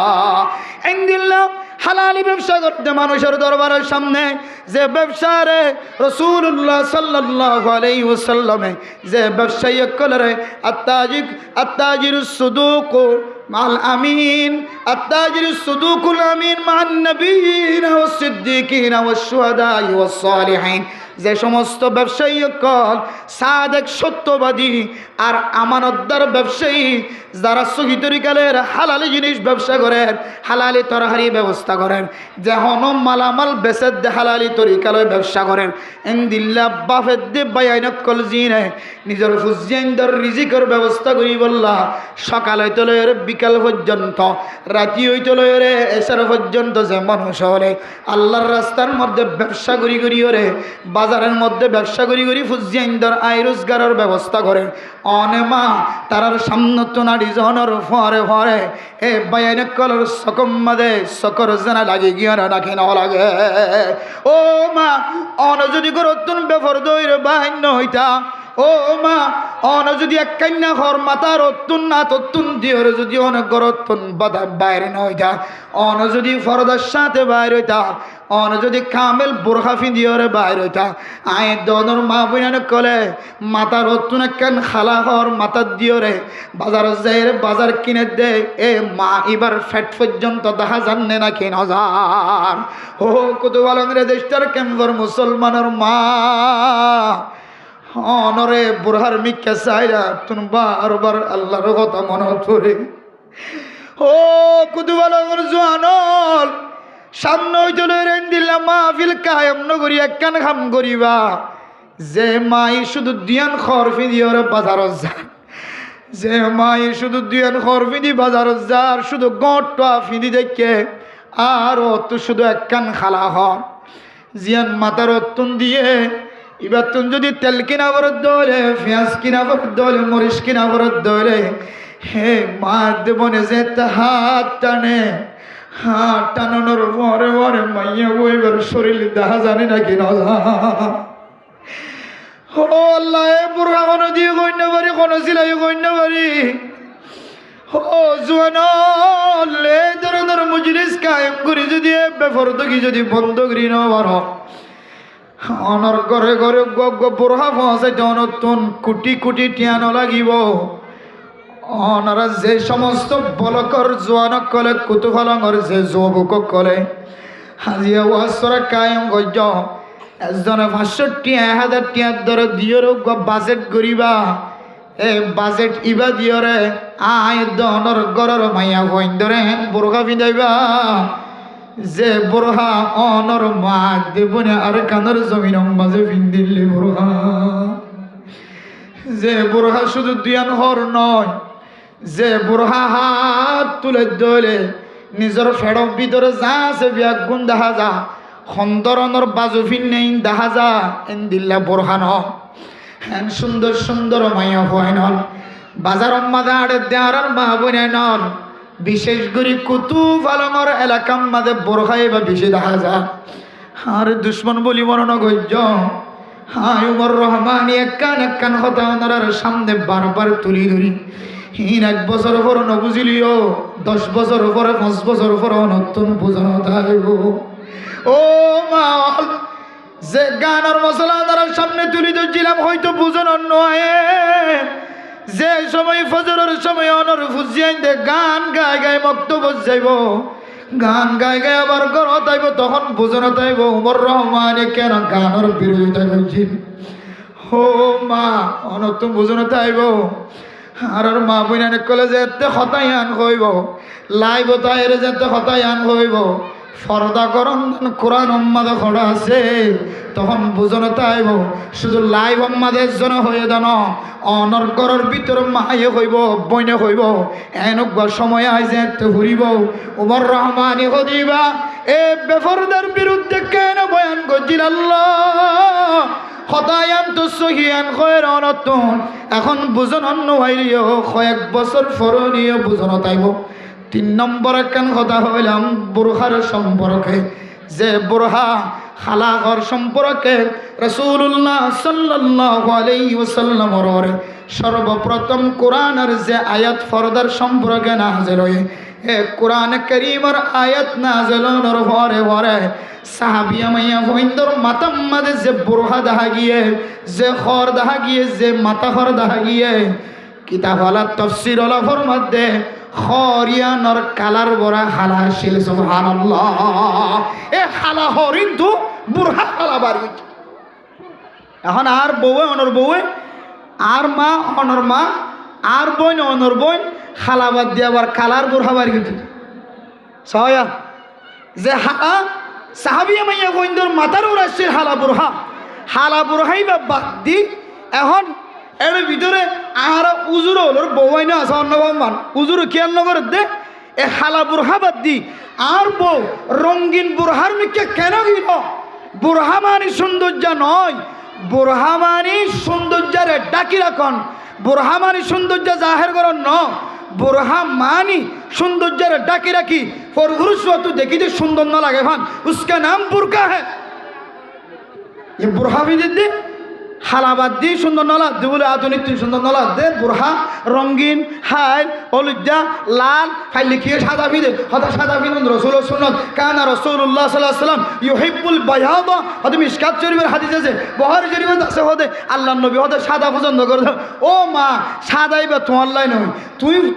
আইন দিল্লা হালালি ব্যবসা করতে মানুষের দরবারের সামনে যে ব্যবসারে রাসূলুল্লাহ সাল্লাল্লাহু আলাইহি ওয়াসাল্লামে যে ব্যবসায়ী কলরে আত্তাজিরুস সুদুক মাল আমিন আত্তাজিরুস সুদুকুল আমিন মান নবিয়িনা ওয়াস সিদ্দিকিনা ওয়াস শুহাদা ওয়াস সালিহিন যে সমস্ত ব্যবসায়ী কল সাদেক সত্যবাদী আর আমানতদার ব্যবসায়ী যারা সহি তরিকালের হালালি জিনিস ব্যবসা করেন হালালি তরহারি ব্যবস্থা করেন যে হনম মালামাল বেচে দে হালালি তরিকালয় ব্যবসা করেন ইনদিল্লা বাফেদ দে বায়াইনক কল জিনে নিজের ফুজিয়াইন্দর রিজিকের ব্যবস্থা করি বললা সকাল হইতে লয়ের বিকাল পর্যন্ত রাতি হইতে লয়ের এসার পর্যন্ত যে মানুষ হলে আল্লাহর রাস্তার মধ্যে ব্যবসা করি করি ওরে বাজারের মধ্যে ব্যবসা করি করি ফুজিয়াইন্দর আয় রোজগারের ব্যবস্থা করেন অনে মা তারার সামনে তো নাড়ি জনের ফরে ফরে এ বায়ান কলর সকম মাদে সকর জানা লাগে গিয়ে রাখে না লাগে। ও মা অন যদি গরতুন বেফর দইর বাহিন্য হইতা ও মা অন যদি এক কান্না ঘর মাতার অতুন না ততুন দিওর যদি অনেক গরতুন বাধা বাইরে নইতা অন যদি ফরদার সাথে বাইর হইতা অন যদি কামেল বোরখা ফিদিওরে বাইর হইতা আয় দনর মা বইনানে কলে মাতার অতুন একখান খালা ঘর মাতার দিওরে বাজার যাইরে বাজার কিনে দে এ মা এবার ফ্যাট পর্যন্ত দেখা জানে না কিন হাজার। ও কত বালংরে দেশটার কেমবর মুসলমানের মা অনরে বুড়হার মিক্কা চাইরা তুমি বারবার আল্লাহর কথা মনে ধরে। ও কুতুবালর জোয়ানল সামনে হইতে রেন দিলাম মাহফিল কায়েম নগরী একখান খাম করিবা যে মাই শুধু দিয়ান খরফি দিওরে বাজারত যান যে মাই শুধু দিয়ান খরফি দি বাজারত যার শুধু গটটা ফিদি দেখে আর তো শুধু একখান খালা হর জিয়ান মাতার অতুন দিয়ে এবার তুমি যদি তেল কিনা বরদ দলে পেঁয়াজ কিনা বরদ দলে মরিচ কিনা বরদ দলে হে মা দেবনে যে হাত টানে হাত টানানোর পরে পরে মাইয়া বইবার শরীর দেখা জানে না কিনা ও আল্লাহ বুড়া কোনো দিয়ে গণ্য পারি কোনো সিলাই গণ্য পারি ও জোয়ান এই ধরনের মজলিস কায়েম করি যদি বেফরদগি যদি বন্ধ করি না পারো অনর ঘরে ঘরে বুড়া পৌঁছে নতুন কোটি কোটি টিয়ানো লাগিব অনারা যে সমস্ত বলকর জোয়ানক কলে কুতুফালঙর যে যুবক কলে হাজিয়া ওয়াসরা কায়েম গজ্য একজনে 500 টিয়া 1000 টিয়ার দরে দিয়র বাজেট করিবা এ বাজেট ইবা দিয়রে আয় দনর গরর মাইয়া হইন ধরে বুড়া পিঁধাইবা যে বুড়া অনর মা দেবনে আর কানর জমিন মাঝে ফিন্দিল্লি বুড়া যে বুড়া শুধু দিয়ান হর নয় যে বুড়া হাত তুলে দলে নিজের ফেড়ক ভিতরে যা আছে বিয়াগুন দেখা যা হন্দরনর বাজু ফিন্নেইন দেখা যা এন্দিল্লা বোরহান হ্যান সুন্দর সুন্দর মাইয়া হয়নল বাজার মাদা আড়ে দেয়ার মা বইনল বিশেষ করে কুতুব আলমর এলাকার মাঝে বোরহাই বা বেশি দেখা যা আর দুশ্মন বলি মরণ গজ্য হাই উমর রহমান একখান কথা ওনার সামনে বারবার তুলি ধরি হিন 1 বছর পর নবুঝিলিও 10 বছর পরে 5 বছর পর নতুন বুঝানো থাকব ও মা যে গানের মশলা তার সামনে তুলি ধরছিলাম হয়তো বুঝানোর নয় যে সময় ফজরের সময় অনর ফুজিয়াইন দে গান গায় গায় বক্তব্য যাইব গান গায় গায় আবার ঘর তাইব তখন বুঝানো তাইব উমর রহমানে কেন গানের বিরোধিতা করছিল ও মা অনতুন বুঝানো তাইব আর মা বইনানে কলে যে এতে হতাই আন হইব লাইব তাইর যেতে হতাই আন হইব ফরদা করন কোরআন উম্মাদে খড়া আছে তখন বুঝনো তাইব শুধু লাইভ উম্মাদের জন্য হয়ে দান অনর ঘরের ভিতর মায়ে হইব বইনে হইব এনেকুৱা সময় আই যে ঘুরিব উমর রহমানি হদিবা এ বেফরদার বিরুদ্ধে কেন বয়ান করছিল আল্লাহ হতায়ান তো সহিয়ান খয়ের অনতুন এখন বুঝন অন্য হইলিও কয়েক বছর ফরনীয় বুঝনো তাইব 3 নম্বর একখান কথা হইলাম বোরহার সম্পর্কে যে বোরহা হালাকর সম্পর্কে রাসূলুল্লাহ সাল্লাল্লাহু আলাইহি ওয়াসাল্লামের সর্বপ্রথম কোরআনের যে আয়াত ফরদার সম্পর্কে নাযিল হয় এ কোরআন কারীমের আয়াত নাযিল হওয়ার পরে পরে সাহাবিয়া মাইয়া হইন্দর মাতাম মাদে যে বোরহা দেখা গিয়ে যে খর দেখা গিয়ে যে মাথা খর দেখা গিয়ে কিতাব আলা তাফসীর আলা ফরমাতে খরিয়ানর কালার বড়া হালা ছিল সুবহানাল্লাহ এ হালা হরিন তো বুরহা হালা বাড়ি এখন আর বউয়ে অনর বউয়ে আর মা অনর মা আর বোন অনর বোন হালা বাদ দিয়ে আবার কালার বুরহা বাড়ি গেছে সয়া যে হালা সাহাবিয়া মাইয়া গোইন্দর মাথার উড়াচ্ছে হালা বুরহাই বা বাদ দি এখন এর ভিতরে আর উজুর হলোর বউয়াই না আছে অন্নবান উজুর খেয়াল নগর দে এ হালা বুরহা বাদ দি আর বউ রঙিন বুরহার মিকে কেন গিল বুরহা মানি সৌন্দর্য নয় বুরহা মানি সৌন্দর্যের ডাকি রাখন বুরহা মানি সৌন্দর্য জাহের করন ন বুরহা মানি সৌন্দর্যের ডাকি রাখি পুরুষ তু দেখি যে সুন্দর না লাগে ভান উসকা নাম বুরকা হ্যাঁ ये बुरहा भी दे হালাবাদ দি সুন্দর নলা দে বলে আধুনিক তুই সুন্দর নলা দে বুরহা রঙিন হাই হলুদা লাল হাই লিখিয়ে সাদা ফিদে হতা সাদা ফিদ রসুল সুন্নত কানা রাসূলুল্লাহ সাল্লাল্লাহু আলাইহি ওয়াসাল্লাম ইউহিব্বুল বায়াদা হতে মিশকাত শরীফের হাদিস আছে বুখারী শরীফে আছে হতে আল্লাহর নবী হতে সাদা পছন্দ করে ও মা সাদাই বা তোমার লাই নয়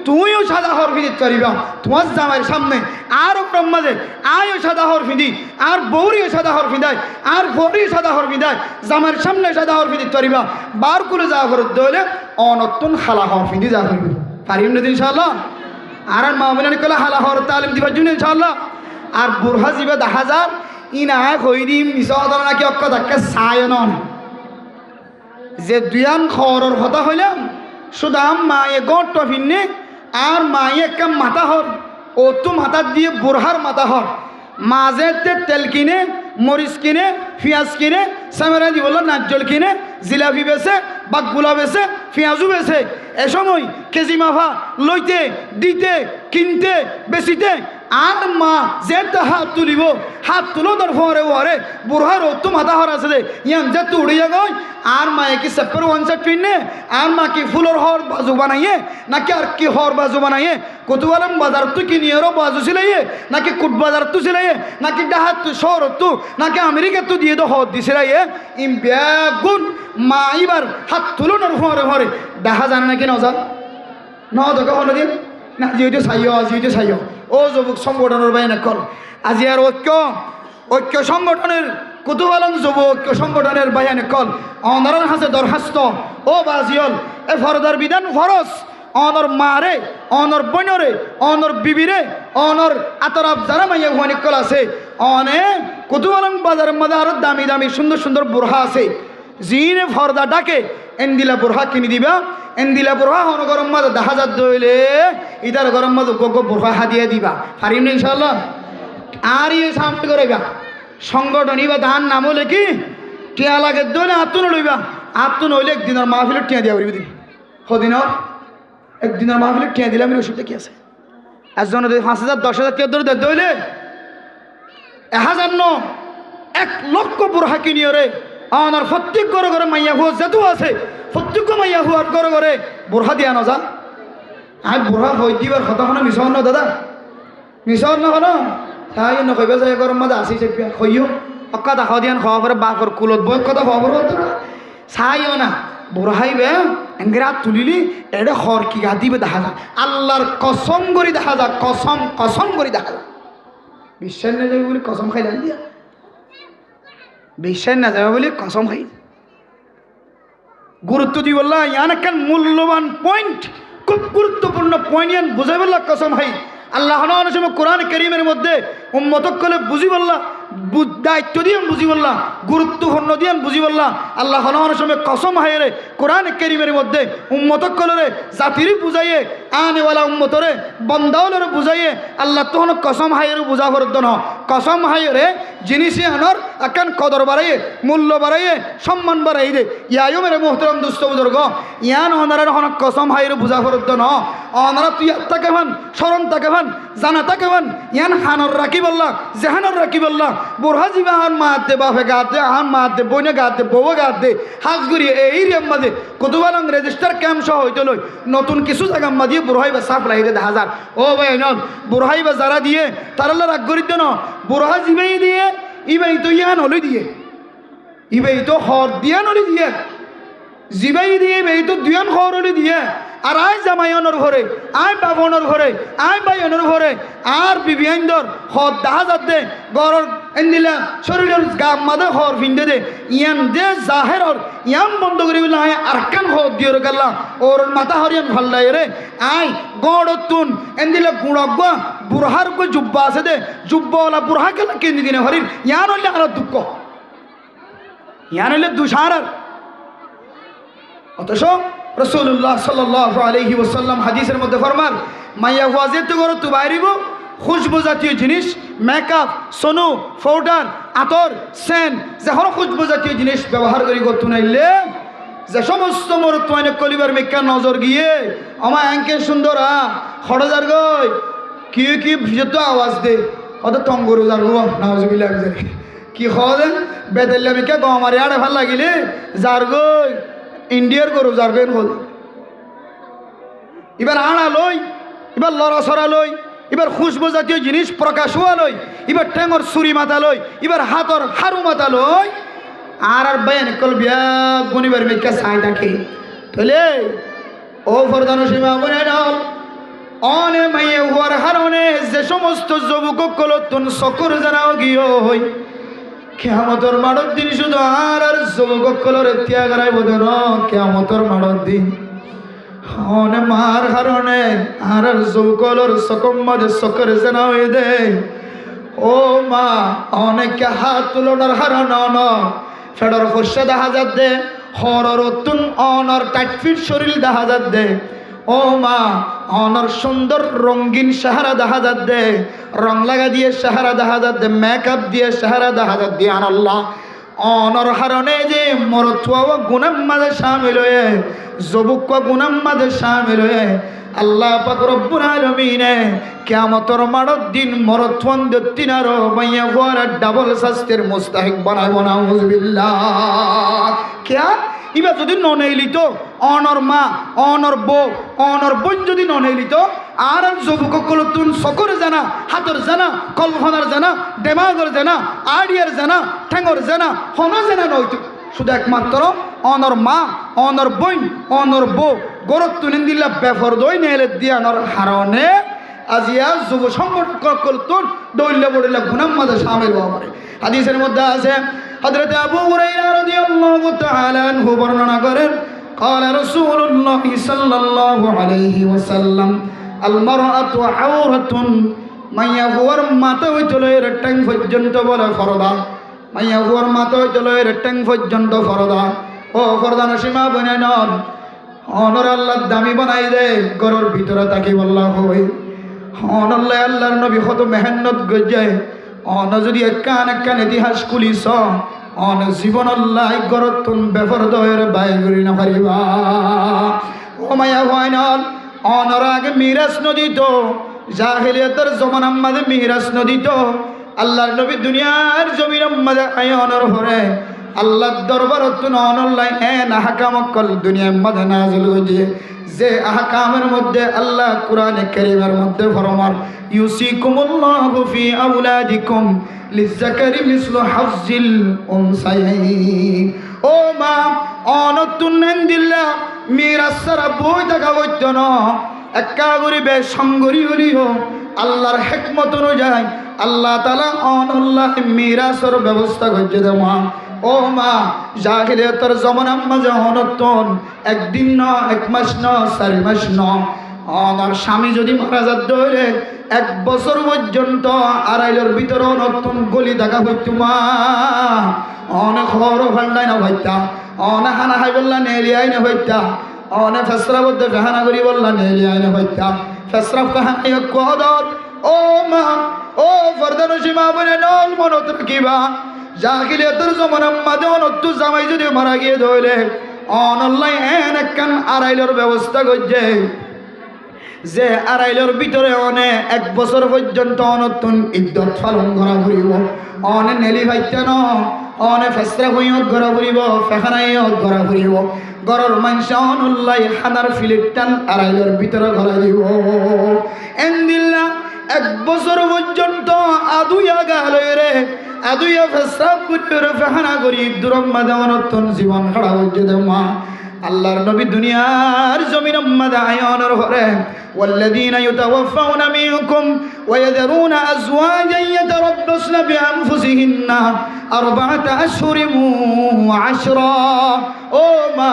তুইও সাদা হর ফিদিত পারিবা তোমার জামাইয়ের সামনে আর ব্রহ্মাদে আয়ও সাদা হর ফিদি আর বৌরিও সাদা হর ফিদায় আর ফরি সাদা হর ফিদায় জামাইয়ের সামনে সাদা হর ফিদিত পারিবা বার করে যা করতে হলে অনতুন হালা হর ফিদি যা করবি পারিম না ইনশাআল্লাহ আর মা বলেন কলে হালা হর তালিম দিবার জন্য ইনশাআল্লাহ আর বুরহা জিবে 10,000 ইনা কই দিম মিছাদা নাকি অক্কা ধাক্কা চায় নন যে দুয়ান খরর কথা হইলাম সুদাম মায়ে গট ফিন্নে আর মায়ে একটা মাথা হর ও তো মাথা দিয়ে বুরহার মাথা হর মাঝেতে তেল কিনে মরিচ কিনে পেঁয়াজ কিনে সামেরা দি বললো নাজ্জল কিনে জিলাপি বেছে বাগগুলা বেছে পেঁয়াজু বেছে এ সময় কেজি মাফা লইতে দিতে কিনতে বেচিতে আর মা যে হাত তুলিব হাত তুলো তোর ফরে ওরে বুড়ার তো মাথা হর আছে দে ইয়ান যে তো উড়িয়া গই আর মায়ে কি সেপার ওয়ান সেট পিনে আর মা কি ফুলর হর বাজু বানাইয়ে নাকি আর কি হর বাজু বানাইয়ে কতবারম বাজার তো কিনিয়েরও বাজু সিলাইয়ে নাকি কুট বাজার তো সিলাইয়ে নাকি ডাহাত তো শহর তো নাকি আমেরিকা তো দিয়ে তো হর দি সিলাইয়ে ইম বেগুন মা এবার হাত তুলো তোর ফরে ফরে দেখা জানে নাকি নজা ন তো কখনো দিন না যেহেতু চাইও ও যুবক সংগঠনের বাইরে কল আজি আর ঐক্য সংগঠনের কুতুবালন যুব ঐক্য সংগঠনের বাইরে কল অনরন হাসে দরখাস্ত ও বাজিয়ল এ ফরদার বিধান ফরস অনর মারে অনর বইনরে অনর বিবিরে অনর আতরাব যারা মাইয়া হুয়ানি কল আছে অনে কুতুবালন বাজারের মধ্যে আরো দামি দামি সুন্দর সুন্দর বুরহা আছে জিনে ফরদা ডাকে এন্দিলা বুরহা কিনে দিবা এন্দিলা বুরহা হন গরম মাঝে 10,000 দইলে ইতার গরম মাঝে গোগো বুরহা হাদিয়া দিবা পারিম না ইনশাআল্লাহ আর ইয়ে সামনে করেবা সংগঠন বা ধান নাম হলে কি টিয়া লাগে দলে আত্ম লইবা আত্ম নইলে একদিনের মাহফিলের টিয়া দিয়া পারিবি দিন সদিনৰ একদিনের মাহফিলের টিয়া দিলে আমি অসুবিধা কি আছে একজন 5,000 10,000 টিয়া ধরে দইলে 1000 1 লক্ষ বুড়া কিনিয়ে রে আমার প্রত্যেক ঘরে ঘরে মাইয়া হুয়া যেহেতু আছে প্রত্যেক মাইয়া হুয়ার ঘরে ঘরে বুড়া দিয়া নজা আমি বুড়া হই দিবার কথা শোনা মিশন ন দাদা মিশন নহ তাই নকইবা যায় গরম মাঝে আসি চেপিয়া কইও অক্কা দেখা দিয়ান খাওয়া পরে বাপর কুলত বই কথা খাওয়া পরে চাইও না বুড়াইবে এঙ্গেরা তুলিলি এটা হর কি গা দিবে দেখা যায় আল্লাহর কসম করে দেখা যায় কসম কসম করে দেখা যায় বিশ্বাস না যাবে বলে কসম খাইলাম দিয়া বিশ্বাস না যাবে বলে কসম খাই গুরুত্ব দি বললা ইয়ান একটা মূল্যবান পয়েন্ট খুব গুরুত্বপূর্ণ পয়েন্ট ইয়ান বুঝাই বললা কসম খাই আল্লাহ সময় কোরআন করিমের মধ্যে উম্মতক কলে বুঝি বললা দায়িত্ব দিয়ে বুঝি বললা গুরুত্বপূর্ণ দিয়ে বুঝি বললা আল্লাহ সময় কসম হাইরে কোরআন করিমের মধ্যে উম্মতক কলরে জাতির বুঝাইয়ে আনেওয়ালা উম্মতরে বন্দাওলরে বুঝাইয়ে আল্লাহ তখন কসম হাইরে বুঝা করত ন কসম হাইরে জিনিসে আনর আকান কদর বাড়াইয়ে মূল্য বাড়াইয়ে সম্মান বাড়াই দে ইয়াও মেরে মোহতরম দুস্থ বুজুর্গ ইয়ান অনারা হন কসম হাইরে বুঝা করত ন অনারা তুই তাকে ভান স্মরণ তাকে ভান জানা তাকে ভান ইয়ান হানর রাখি বললা জেহানর রাখি বললা বুড়া জীবা আহান মাতে বাপে গাতে আহান মাতে বইনে গাতে বউ গাতে হাজ করিয়ে এই রিয়াম মাঝে কতবালং রেজিস্টার ক্যাম্প সহ হইতে লই নতুন কিছু জায়গা মাঝিয়ে বুড়াই বা সাফ লাইরে 10,000 ও ভাই নন বুড়াই বা যারা দিয়ে তারা রাগ করি দেন বুড়া জিবাই দিয়ে ইবাই তো ইয়ান হলে দিয়ে ইবাই তো হর দিয়া নলি দিয়ে জিবাই দিয়ে ইবাই তো দুয়ান হর হলে দিয়ে আর আয় জামাইয়নের ঘরে আয় বাবনের ঘরে আয় বাইয়নের ঘরে আর বিবিয়াইন্দর হদ 10,000 দে গরর এন্দিলা শরীরের গাম মাদে হর ফিন্দে দে ইয়ান দে জাহেরর ইয়াম বন্ধ করি বলে আয় আরকান হদ দিয়র গাল্লা ওর মাথা হরিয়ান ভাল্লাই রে আয় গড়তুন এন্দিলা গুণগা বুড়হার কো জুব্বা আছে দে জুব্বাওয়ালা বুড়হা কেলা কেন্দি দিনে হরির ইয়ান হইলে আর দুঃখ ইয়ান হইলে দুষার অথচ রাসূলুল্লাহ সাল্লাল্লাহু আলাইহি ওয়াসাল্লাম হাদিসের মধ্যে ফরমান মাইয়া ওয়াজে তো করো তো বাইরিব খুশবু জাতীয় জিনিস মেকআপ সোনু পাউডার আতর সেন যখন খুশবু জাতীয় জিনিস ব্যবহার করি করতে নাইলে যে সমস্ত মরত্বানে কলিবার মেকা নজর গিয়ে আমার অ্যাঙ্কে সুন্দর খড়জার গই কি কি যত আওয়াজ দে কত তঙ্গরু যার গো নাউজুবিল্লাহ কি খদ বেদেল্লা মেকা গো আমার আড়ে ভাল লাগিলে যার গই ইন্ডিয়ার গরু যারবেন হল এবার আড়া লই এবার লড়াছড়া লই এবার খুশবু জাতীয় জিনিস প্রকাশ হওয়া লই এবার ঠেঙর ছুরি মাথা লই এবার হাতর হারু মাথা লই আর বয়ান কল বিয়া গুনিবার মেকা চাই থাকে তাহলে ও ফরদানো সীমা বনে নাও অনে মাইয়ে হওয়ার হারণে যে সমস্ত যুবক কলতুন সকর জানাও গিয়ে হই কেয়ামতর মাড়র দিন শুধু আর যুবক কলরে ত্যাগ রায় বোধন কেয়ামতর মাড়র দিন অনে মার হারণে আর যুবকলর সকম মাঝে সকর জানা হয়ে দে ও মা অনেকে হাত তুলনার হারণ অন ফেডর ফর্ষা দেখা যাত দে হরর তুন অনর টাইটফিট শরীর দেখা যাত দে ও মা অনর সুন্দর রঙিন সাহারা দেখা যাত দে রং লাগা দিয়ে সাহারা দেখা যাত দে মেকআপ দিয়ে সাহারা দেখা যাত দিয়ে আল্লাহ অনর হারণে যে মরতুয়া গুনাম মাঝে শামিল হয়ে যুবক গুনাম মাঝে শামিল হয়ে আল্লাহ পাক রব্বুল আলামিনে কিয়ামতের মাড়র দিন মরতুয়ান দত্তিনার মাইয়া গোয়ার ডাবল শাস্তির মুস্তাহিক বানাবো নাউজুবিল্লাহ কিয়া ইবা যদি ননেইলিত অনর মা অনর বউ অনর বোন যদি ননেইলিত আর যুবক কলতুন সকর জানা হাতর জানা কলহনার জানা দেমাগর জানা আড়িয়ার জানা ঠেঙর জানা হন জানা নইত শুধু একমাত্র অনর মা অনর বোন অনর বউ গরত তুলেন দিলা বেফর দই নেলে দিয়ানর হারণে আজিয়া যুব সংগঠন কলতুন দইলে বড়িলা গুনাম মাঝে শামিল হওয়া পারে হাদিসের মধ্যে আছে হযরত আবু হুরায়রা রাদিয়াল্লাহু তাআলা আনহু বর্ণনা করেন قال رسول الله صلى الله عليه وسلم المرأة عورة মাইয়া হুয়ার মাথা হইছিল এর ট্যাং পর্যন্ত বলে ফরদা মাইয়া হুয়ার মাথা হইছিল এর ট্যাং পর্যন্ত ফরদা ও ফরদা নসীমা বনে নন অনর আল্লাহ দামি বানাই দে ঘরের ভিতরে তাকে বললা হই অনল্লাহ আল্লাহর নবী কত মেহনত গজায় অন যদি একান ইতিহাস খুলিস অন জীবনল্লাই গরতুন বেফরদয়ের বাই করি না পারিবা ও মায়া ফাইনাল অনর আগে মিরাজ নদী তো জাহিলিয়াতের জমানার মাঝে মিরাজ নদী তো আল্লাহর নবী দুনিয়ার জমিনের মাঝে আয় অনর হরে আল্লাহর দরবারত অনল্লাই এন আহকামকল দুনিয়ার মাঝে নাজিল হয়ে যে আহকামের মধ্যে আল্লাহ কুরআনে কারীমের মধ্যে ফরমান ইউসিকুমুল্লাহু ফি আওলাদিকুম লিযাকারি মিসলু হাজ্জিল উনসায়াইন ও মা অনতুন্নেন দিল্লা মিরাজ সারা বই দেখা হইত না একা গরিবে সঙ্গরি হলিও আল্লাহর হিকমত অনুযায়ী আল্লাহ তাআলা অনল্লাহ মিরাজের ব্যবস্থা করছে দে মা ও মা জাহিলিয়াতের জমানার মাঝে অনতন একদিন ন এক মাস ন 4 মাস ন আমার স্বামী যদি মারা যাত ধরে 1 বছর পর্যন্ত আড়াইলের ভিতরে নতুন গলি দেখা হইতো মা অনেক খবর ভান্ডাই না হইতা অনেক হানা খাই বললা নেলিয়াই না হইতা অনেক ফেসরা বলতে ফেহানা করি বললা নেলিয়াই না হইতা ফেসরা ফেহানাই কদত ও মা ও ফরদানসী মা বলে নল মনত রাখিবা জাহিলিয়াতের জমানার মাঝে অনত্তু জামাই যদি মারা গিয়ে ধরলে অনল্লাই এন একখান আড়াইলের ব্যবস্থা করছে যে আড়াইলের ভিতরে অনে 1 বছর পর্যন্ত অনতুন ইদ্যত পালন করা ফুরিব অনে নেলি ভাইতে ন অনে ফেসরা হইয়ত ঘরা ফুরিব ফেখানাইয়ত ঘরা ফুরিব গরর মানুষ অনল্লাই হানার ফিলিটান আড়াইলের ভিতরে ঘরা দিব এন্দিল্লা 1 বছর পর্যন্ত আদুয়া গালয় রে আদুয়া ফেসরা পুত্রে ফেখানা করি দুরম মাদে অনতুন জীবন খাড়া হইছে দে মা আল্লাহর নবী দুনিয়ার জমিনের মাঝে আয়নের ঘরে والذين يتوفون منكم ويذرون أزواجا يتربصن بأنفسهن 4 أشهر وعشرا ও মা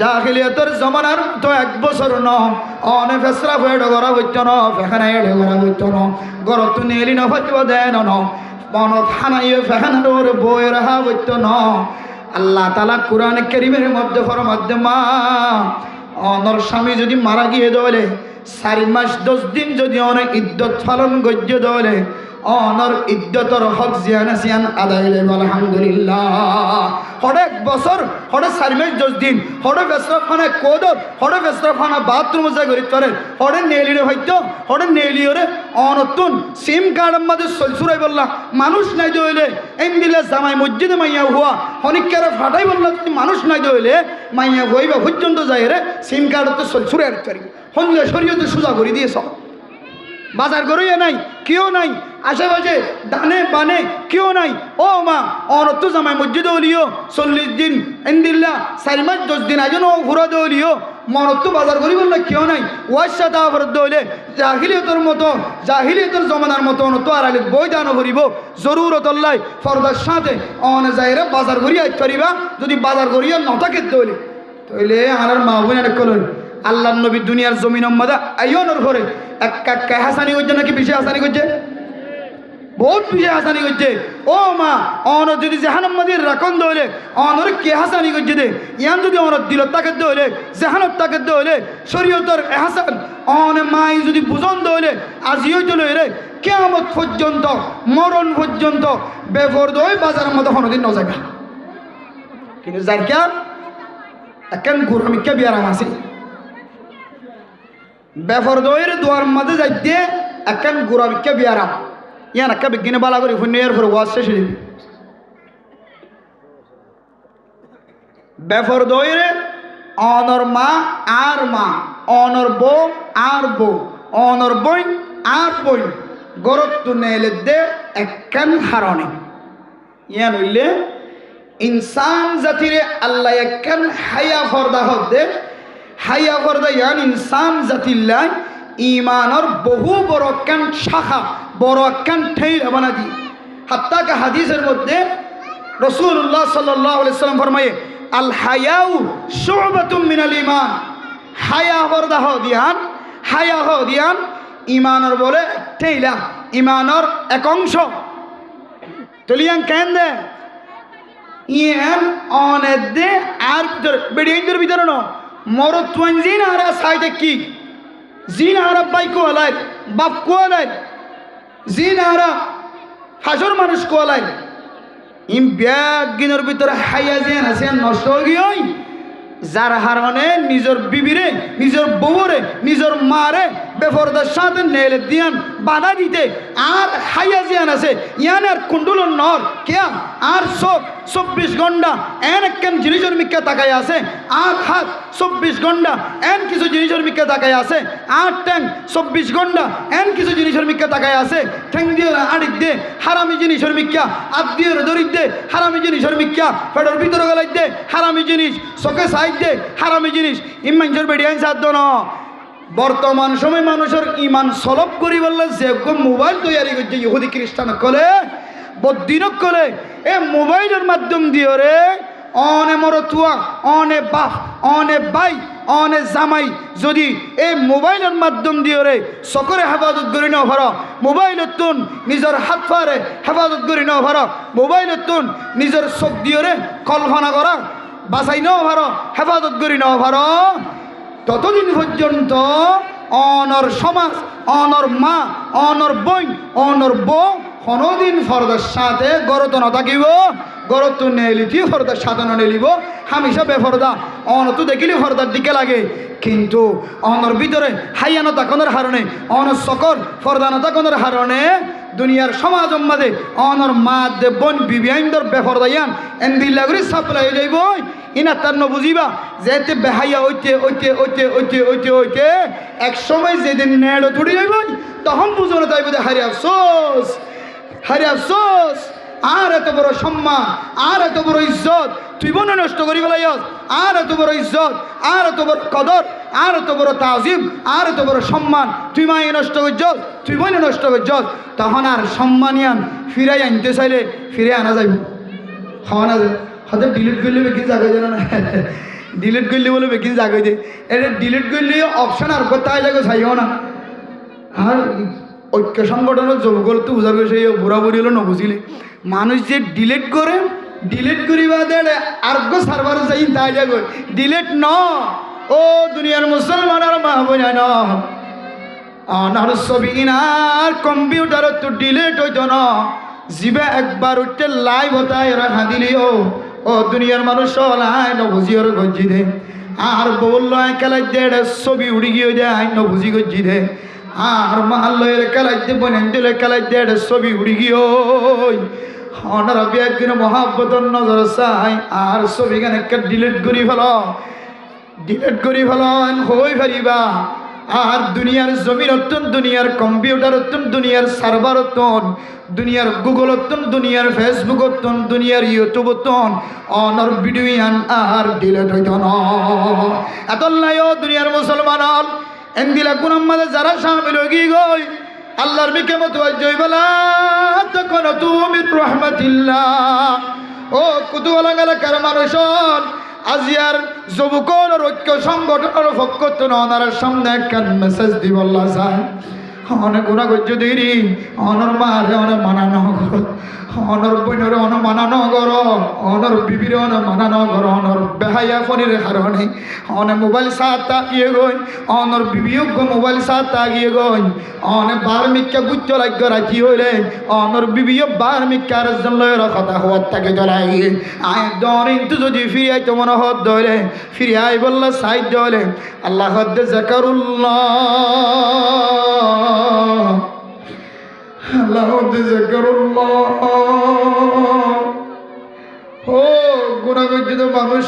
জাহিলিয়াতের জমানার তো 1 বছর ন অনে ফেসরা ফেড করা হইতো না ফেখানা এড়ে করা হইতো না গরত নেলি না হইতো দেন ন মন খানাইয়ে ফেখানার বই রাখা হইতো না আল্লাহ তাআলা কুরআনে কারীমের মধ্যে ফরমাতে মা অনর স্বামী যদি মারা গিয়ে দলে 4 মাস 10 দিন যদি অনেক ইদ্যত পালন গজ্য দলে অনর ইদ্যতর হক জিয়ান আদায় হইলে আলহামদুলিল্লাহ হড়ে 1 বছর হড়ে 4 মাস 10 দিন হড়ে ফেসরাফানা কোদত হড়ে ফেসরাফানা বাথরুম যা করি তরে হড়ে নেলিরে হইতো হড়ে নেলিওরে অনতুন সিম কার্ড আমাদের সলসুরাই বললা মানুষ নাই দইলে এমদিলে জামাই মসজিদে মাইয়া হুয়া হনিকারে ফাটাই বললা মানুষ নাই দইলে মাইয়া হইবা পর্যন্ত যায় রে সিম কার্ড তো সলসুরাই আর করি হনলে শরীয়তে সুজা করে দিয়েছ বাজার গরইয়া নাই কেউ নাই আশেপাশে ডানে বানে কেউ নাই ও মা অনত্য জামাই মসজিদে হলিও 40 দিন এন্দিল্লা 4 মাস 10 দিন আজনও ঘুরা দলিও মনত্য বাজার করি বললে কেউ নাই ওয়াশা তাফর দইলে জাহিলিয়তের মতো জাহিলিয়তের জমানার মতো অনত্য আড়াইলে বই দান করিব জরুরত আল্লাহ ফরদার সাথে অনে যাইরে বাজার করিয়া করিবা যদি বাজার করিয়া নথাকে দইলে তইলে আর মা বোনের কলই আল্লাহর নবী দুনিয়ার জমিনের মধ্যে আইয়নের ঘরে এক হাসানি করছে নাকি বেশি হাসানি করছে বহুত বেশি হাসানি করছে ও মা অন যদি জাহান্নাম মধ্যে রাখন দইলে অনর কে হাসানি করছে দে ইয়ান যদি অনর দিল তাকে দইলে জাহান্নাম তাকে দইলে শরীয়তের হাসান অন মাই যদি বুঝন দইলে আজিও চলে রে কিয়ামত পর্যন্ত মরণ পর্যন্ত বেফরদ হই বাজারের মধ্যে কোনোদিন ন যাবে কিন্তু যার কে এখন গুরমি কে বিয়ারাম আছে বেফরদয়ের দুয়ার মাঝে যাইতে এখন গুরাবিকে বিয়ারাম ইয়ান একটা বিজ্ঞানে বালা করি ফুনিয়ার পর ওয়াজ শেষ হয়ে বেফরদয়ের অনর মা আর মা অনর বউ আর বউ অনর বই আর বই গরত নেলে দে একখান হারণে ইয়ান হইলে ইনসান জাতিরে আল্লাহ একখান হায়া ফরদা হদে হাইয়া ফরদা ইয়ান ইনসান জাতিল্লাহ ইমানর বহু বড় একখান শাখা বড় একখান ঠেইল বানা দি হাত্তা কা হাদিসের মধ্যে রাসূলুল্লাহ সাল্লাল্লাহু আলাইহি সাল্লাম ফরমায়ে আল হায়াউ শুবাতুম মিনাল ঈমান হায়া ফরদা হদিয়ান ইমানর বলে ঠেইলা ইমানর এক অংশ তলিয়ান কেন দে ইয়ান অনেক দে আর বেডিয়ের ভিতরে ন মরদ তুন জিন আরা সাইতে কি জিন আরা বাই কো আলাই বাপ কো আলাই জিন আরা ফাঁসর মানুষ কোয়ালাই ইম ব্যাগ গিনের ভিতরে হাইয়া যেন আছে নষ্ট হয়ে গিয়ে যার হারণে নিজের বিবিরে নিজের বউরে নিজের মারে বেফরদার সাথে নেলে দিয়ান বাধা দিতে আর হাইয়া জিয়ান আছে ইয়ান আর কুণ্ডুল নর কেয়া আর সব 24 ঘন্টা এন কেন জিনিসের মিক্কা তাকাই আছে আর হাত 24 ঘন্টা এন কিছু জিনিসের মিক্কা তাকাই আছে আর ট্যাং 24 ঘন্টা এন কিছু জিনিসের মিক্কা তাকাই আছে ঠ্যাং দিয়ে আড়িক দে হারামি জিনিসের মিক্কা আপ দিয়ে দরিক দে হারামি জিনিসের মিক্কা ফেডর ভিতরে গলাই দে হারামি জিনিস চোখে সাইড দে হারামি জিনিস ইমানজর বেডিয়ান সাধ্য ন বর্তমান সময় মানুষের ইমান সলভ করি বললে যে মোবাইল তৈরি করছে ইহুদি খ্রিস্টান কলে বদিনক কলে এ মোবাইলের মাধ্যম দিয়ে রে অনে মরতুয়া অনে বাপ অনে ভাই অনে জামাই যদি এই মোবাইলের মাধ্যম দিয়ে রে সকরে হেফাজত করি নেওয়া ভার মোবাইলের তুন নিজের হাত পারে হেফাজত করি নেওয়া ভার মোবাইলের তুন নিজের চোখ দিয়ে রে কল্পনা করা বাঁচাই নেওয়া ভার হেফাজত করি নেওয়া ভার ততদিন পর্যন্ত অনর সমাজ অনর মা অনর বই অনর বউ কোনোদিন ফরদার সাথে গরত ন থাকিব গরত নেলিতি ফরদার সাথে নেলিব হামেশা বেফরদা অনত দেখিলে ফরদার দিকে লাগে কিন্তু অনর ভিতরে হাইয়ানো তাকনের হারণে অনর সকল ফরদানো তাকনের হারণে দুনিয়ার সমাজ মাঝে অনর মা দে বোন বিবি আইন্দর বেফরদাইয়ান এন্দিল্লাগুড়ি সাপ্লাই যাইব ইনা তার ন বুঝিবা যেতে বেহাইয়া ওইতে ওইতে ওইতে ওইতে ওইতে ওইতে এক সময় যেদিন নেড়ো তুড়ি যাইব তখন বুঝো না তাই বোধ হারি আফসোস হারি আফসোস আর এত বড় সম্মান আর এত বড় ইজ্জত তুই বোন নষ্ট করি বেলাইস আর এত বড় ইজ্জত আর এত বড় কদর আর এত বড় তাজিম আর এত বড় সম্মান তুই মায়ে নষ্ট করছ তুই বোন নষ্ট করছ তখন আর সম্মানিয়ান ফিরাই আনতে চাইলে ফিরে আনা যাইব খাওয়া না যায় হয়তো ডিলিট করলে বেশি জাগাই যায় না ডিলিট করলে বলে বেশি জাগাই যায় এটা ডিলিট করলে অপশন আর কোথায় জায়গা চাইও না আর ঐক্য সংগঠনের যোগগুলো তো বুঝার সেই বুড়া বুড়ি হলো নবুঝিলে মানুষ যে ডিলিট করে ডিলিট করিবা দেড়ে আরোগ্য সার্ভার চাই তাই যাগো ডিলিট ন ও দুনিয়ার মুসলমান আর মা বোঝা ন অনার ছবি ইনার কম্পিউটার তো ডিলিট হইতো না জিবে একবার উঠতে লাইভ হতায় রাখা দিলিও ও দুনিয়ার মানুষ লাই নবুঝি ওর গজ্জি দে আর বললো খেলাই দেড়ে ছবি উড়ি গিয়ে যায় নবুঝি গজ্জি দে আর মাল্লের খেলাইতে বনেন দিলে খেলাই দেড়ে ছবি উড়ি গিয়ে অনারা ব্যাগিন মহাব্বতর নজর চাই আর ছবি কেন ডিলিট করি ফেল হই পারিবা আর দুনিয়ার জমির অত্যন্ত দুনিয়ার কম্পিউটার অত্যন্ত দুনিয়ার সার্ভার অত্যন্ত দুনিয়ার গুগল অত্যন্ত দুনিয়ার ফেসবুক অত্যন্ত দুনিয়ার ইউটিউব অত্যন্ত অনর ভিডিও আর ডিলিট হইত না এত নাই দুনিয়ার মুসলমান এন্দিলা গুনার মাঝে যারা শামিল হয়ে গই আল্লাহর মিকে মতো জয়বেলা তখন তুমি রহমতিল্লাহ ও কুতুয়ালা এলাকার মানুষ আজিয়ার যুবকর ঐক্য সংগঠনের পক্ষ ওনার সামনে একখান মেসেজ দিব আল্লাহ চায় অনেক গুণা করছো দেরি অনর মারে অনেক মানানো করো অনর বইনরে অনেক মানানো করো অনর বিবিরে অনেক মানানো করো অনর বেহাইয়া ফোনের কারণে অনেক মোবাইল সাত তাকিয়ে গই অনর বিবিয়োগ্য মোবাইল সাত তাকিয়ে গই অনেক বার মিক্কা গুচ্ছ লাগ্য রাখি হইলে অনর বিবিও বার মিক্কার জন্য কথা হওয়ার তাকে চলাই আয় দর কিন্তু যদি ফিরে আইতো মনে হত ধরে ফিরে আই বললে সাইড হলে আল্লাহ হদ্দে জাকারুল্লাহ আল্লাহ ও গুণা গজ্জিত মানুষ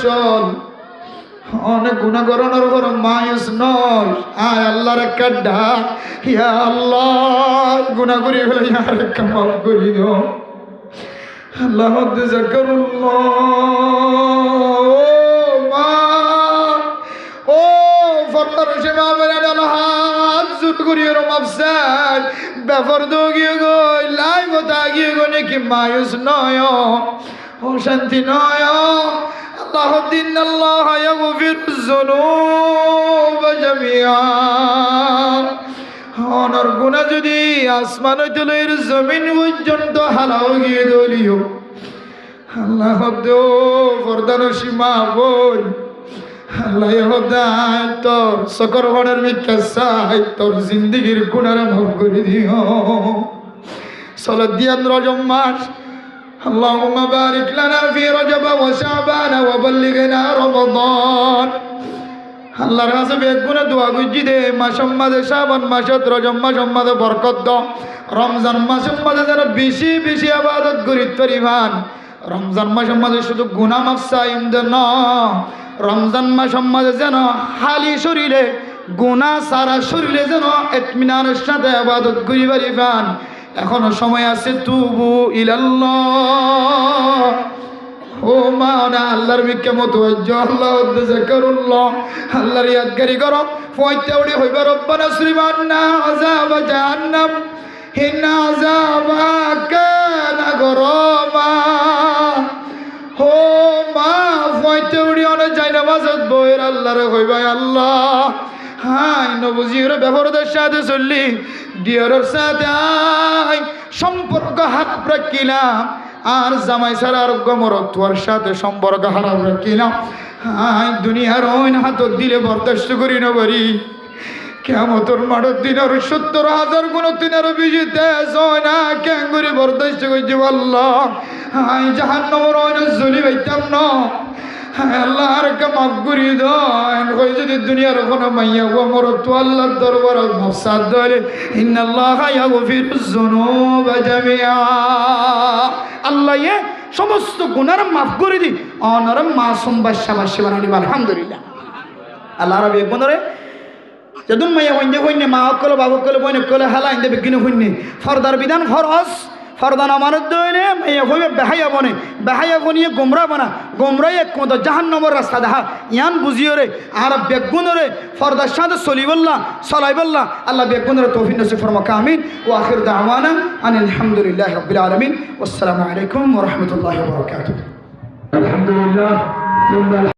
অনেক গুণা করানোর পর মায়ুস নয় আয় আল্লাহর একটা ডাক ইয়া আল্লাহ গুণা করি ফেলে আর একটা মাফ করি দিও আল্লাহ জাকারুল্লাহ ও মা ও ফরমার সে মা বেরান হাত জুট করি ওর মাফসাদ ব্যাপার দো গিয়ে গই লাই বতা গিয়ে গো নাকি মায়ুস নয় ও শান্তি নয় আল্লাহ দিন আল্লাহ ইয়াগফিরুজ যুনুব জামিআ অনর গুনাহ যদি আসমান তলের জমিন পর্যন্ত হালাও গিয়ে দলিও আল্লাহ দো ফরদানো সীমা বল আল্লাহ হদায় তোর সকর হনের মিথ্যা চাই তোর জিন্দিগির গুণার মাফ করে দিও সালাত দিয়ান রজব মাস আল্লাহুম্মা বারিক লানা ফি রজব ওয়া শাবান ওয়া বাল্লিগনা রমাদান আল্লাহর কাছে বেগুনে দোয়া গুজি দে মাসের মাঝে শাবান মাসত রজব মাসের মাঝে বরকত দাও রমজান মাসের মাঝে যেন বেশি বেশি ইবাদত করি পরিমাণ রমজান মাসের মাঝে শুধু গুনাহ মাফ চাইম দেন রমজান মাসের মাঝে যেন হালি শরীরে গুনাহ সারা শরীরে যেন ইতমিনানের সাথে ইবাদত করি পরিমাণ এখনো সময় আছে তুবু ইলাল্লাহ ও মাওনা আল্লাহর বিকে মুতওয়াজ্জ আল্লাহ যাকারুল্লাহ আল্লাহর ইয়াদগারি করো ফয়তাউড়ি হইবা রব্বানা সুরিবান্না আযাব জাহান্নাম ইন্না আযাবা কানা গরামা ও মা ফয়তাউড়ি অনে যাই নামাজত বইর আল্লাহরে হইবা আল্লাহ হাই নবজির ব্যবহারদের সাথে চললি ডিয়রের সাথে আই সম্পর্ক হারাপ রাখিলাম আর জামাই ছাড়া আর গমরত্বর সাথে সম্পর্ক হারাপ রাখিলাম হাই দুনিয়ার ওইন হাতত দিলে বরদাস্ত করি না পারি কেমতর মাঠের দিন আর ৭০,০০০ গুণ দিনের বিজিতে হয় না ক্যাঙ্গুরি বরদাস্ত করছি আল্লাহ হাই জাহান্নামের ওইন জ্বলি পাইতাম না আল্লাহ আর কে মাফ করি দেন কই যদি দুনিয়ার কোনো মাইয়া গো মোর তো আল্লাহর দরবারে মাফসাদ দলে ইন্নাল্লাহা ইয়াগফিরুজ যুনুবা জামিআ আল্লাহ এ সমস্ত গুনাহ মাফ করে দি অনর মাসুম বাদশাবাসী বানানি আলহামদুলিল্লাহ আল্লাহ রাব্বি বন্দরে যদুন মাইয়া হইন্দে হইনে মা কল বাবু কল বইনে কল হালা ইন্দে বিকিনে হইনে ফরদার বিধান ফরজ ফরদান আমানত দইলে মাইয়া হইবে বেহায়া বনে বেহায়া বনিয়ে গোমরা বানা গোমরাই এক মত জাহান্নামের রাস্তা দেখা ইয়ান বুঝিও রে আর বেগুনরে ফরদার সাথে চলিবল্লা চলাইবল্লা আল্লাহ বেগুনরে তৌফিক নসিব ফরমাক আমিন ওয়া আখির দাওয়ানা আনিল হামদুলিল্লাহি রাব্বিল আলামিন ওয়াসসালামু আলাইকুম ওয়া রাহমাতুল্লাহি ওয়া বারাকাতুহু আলহামদুলিল্লাহ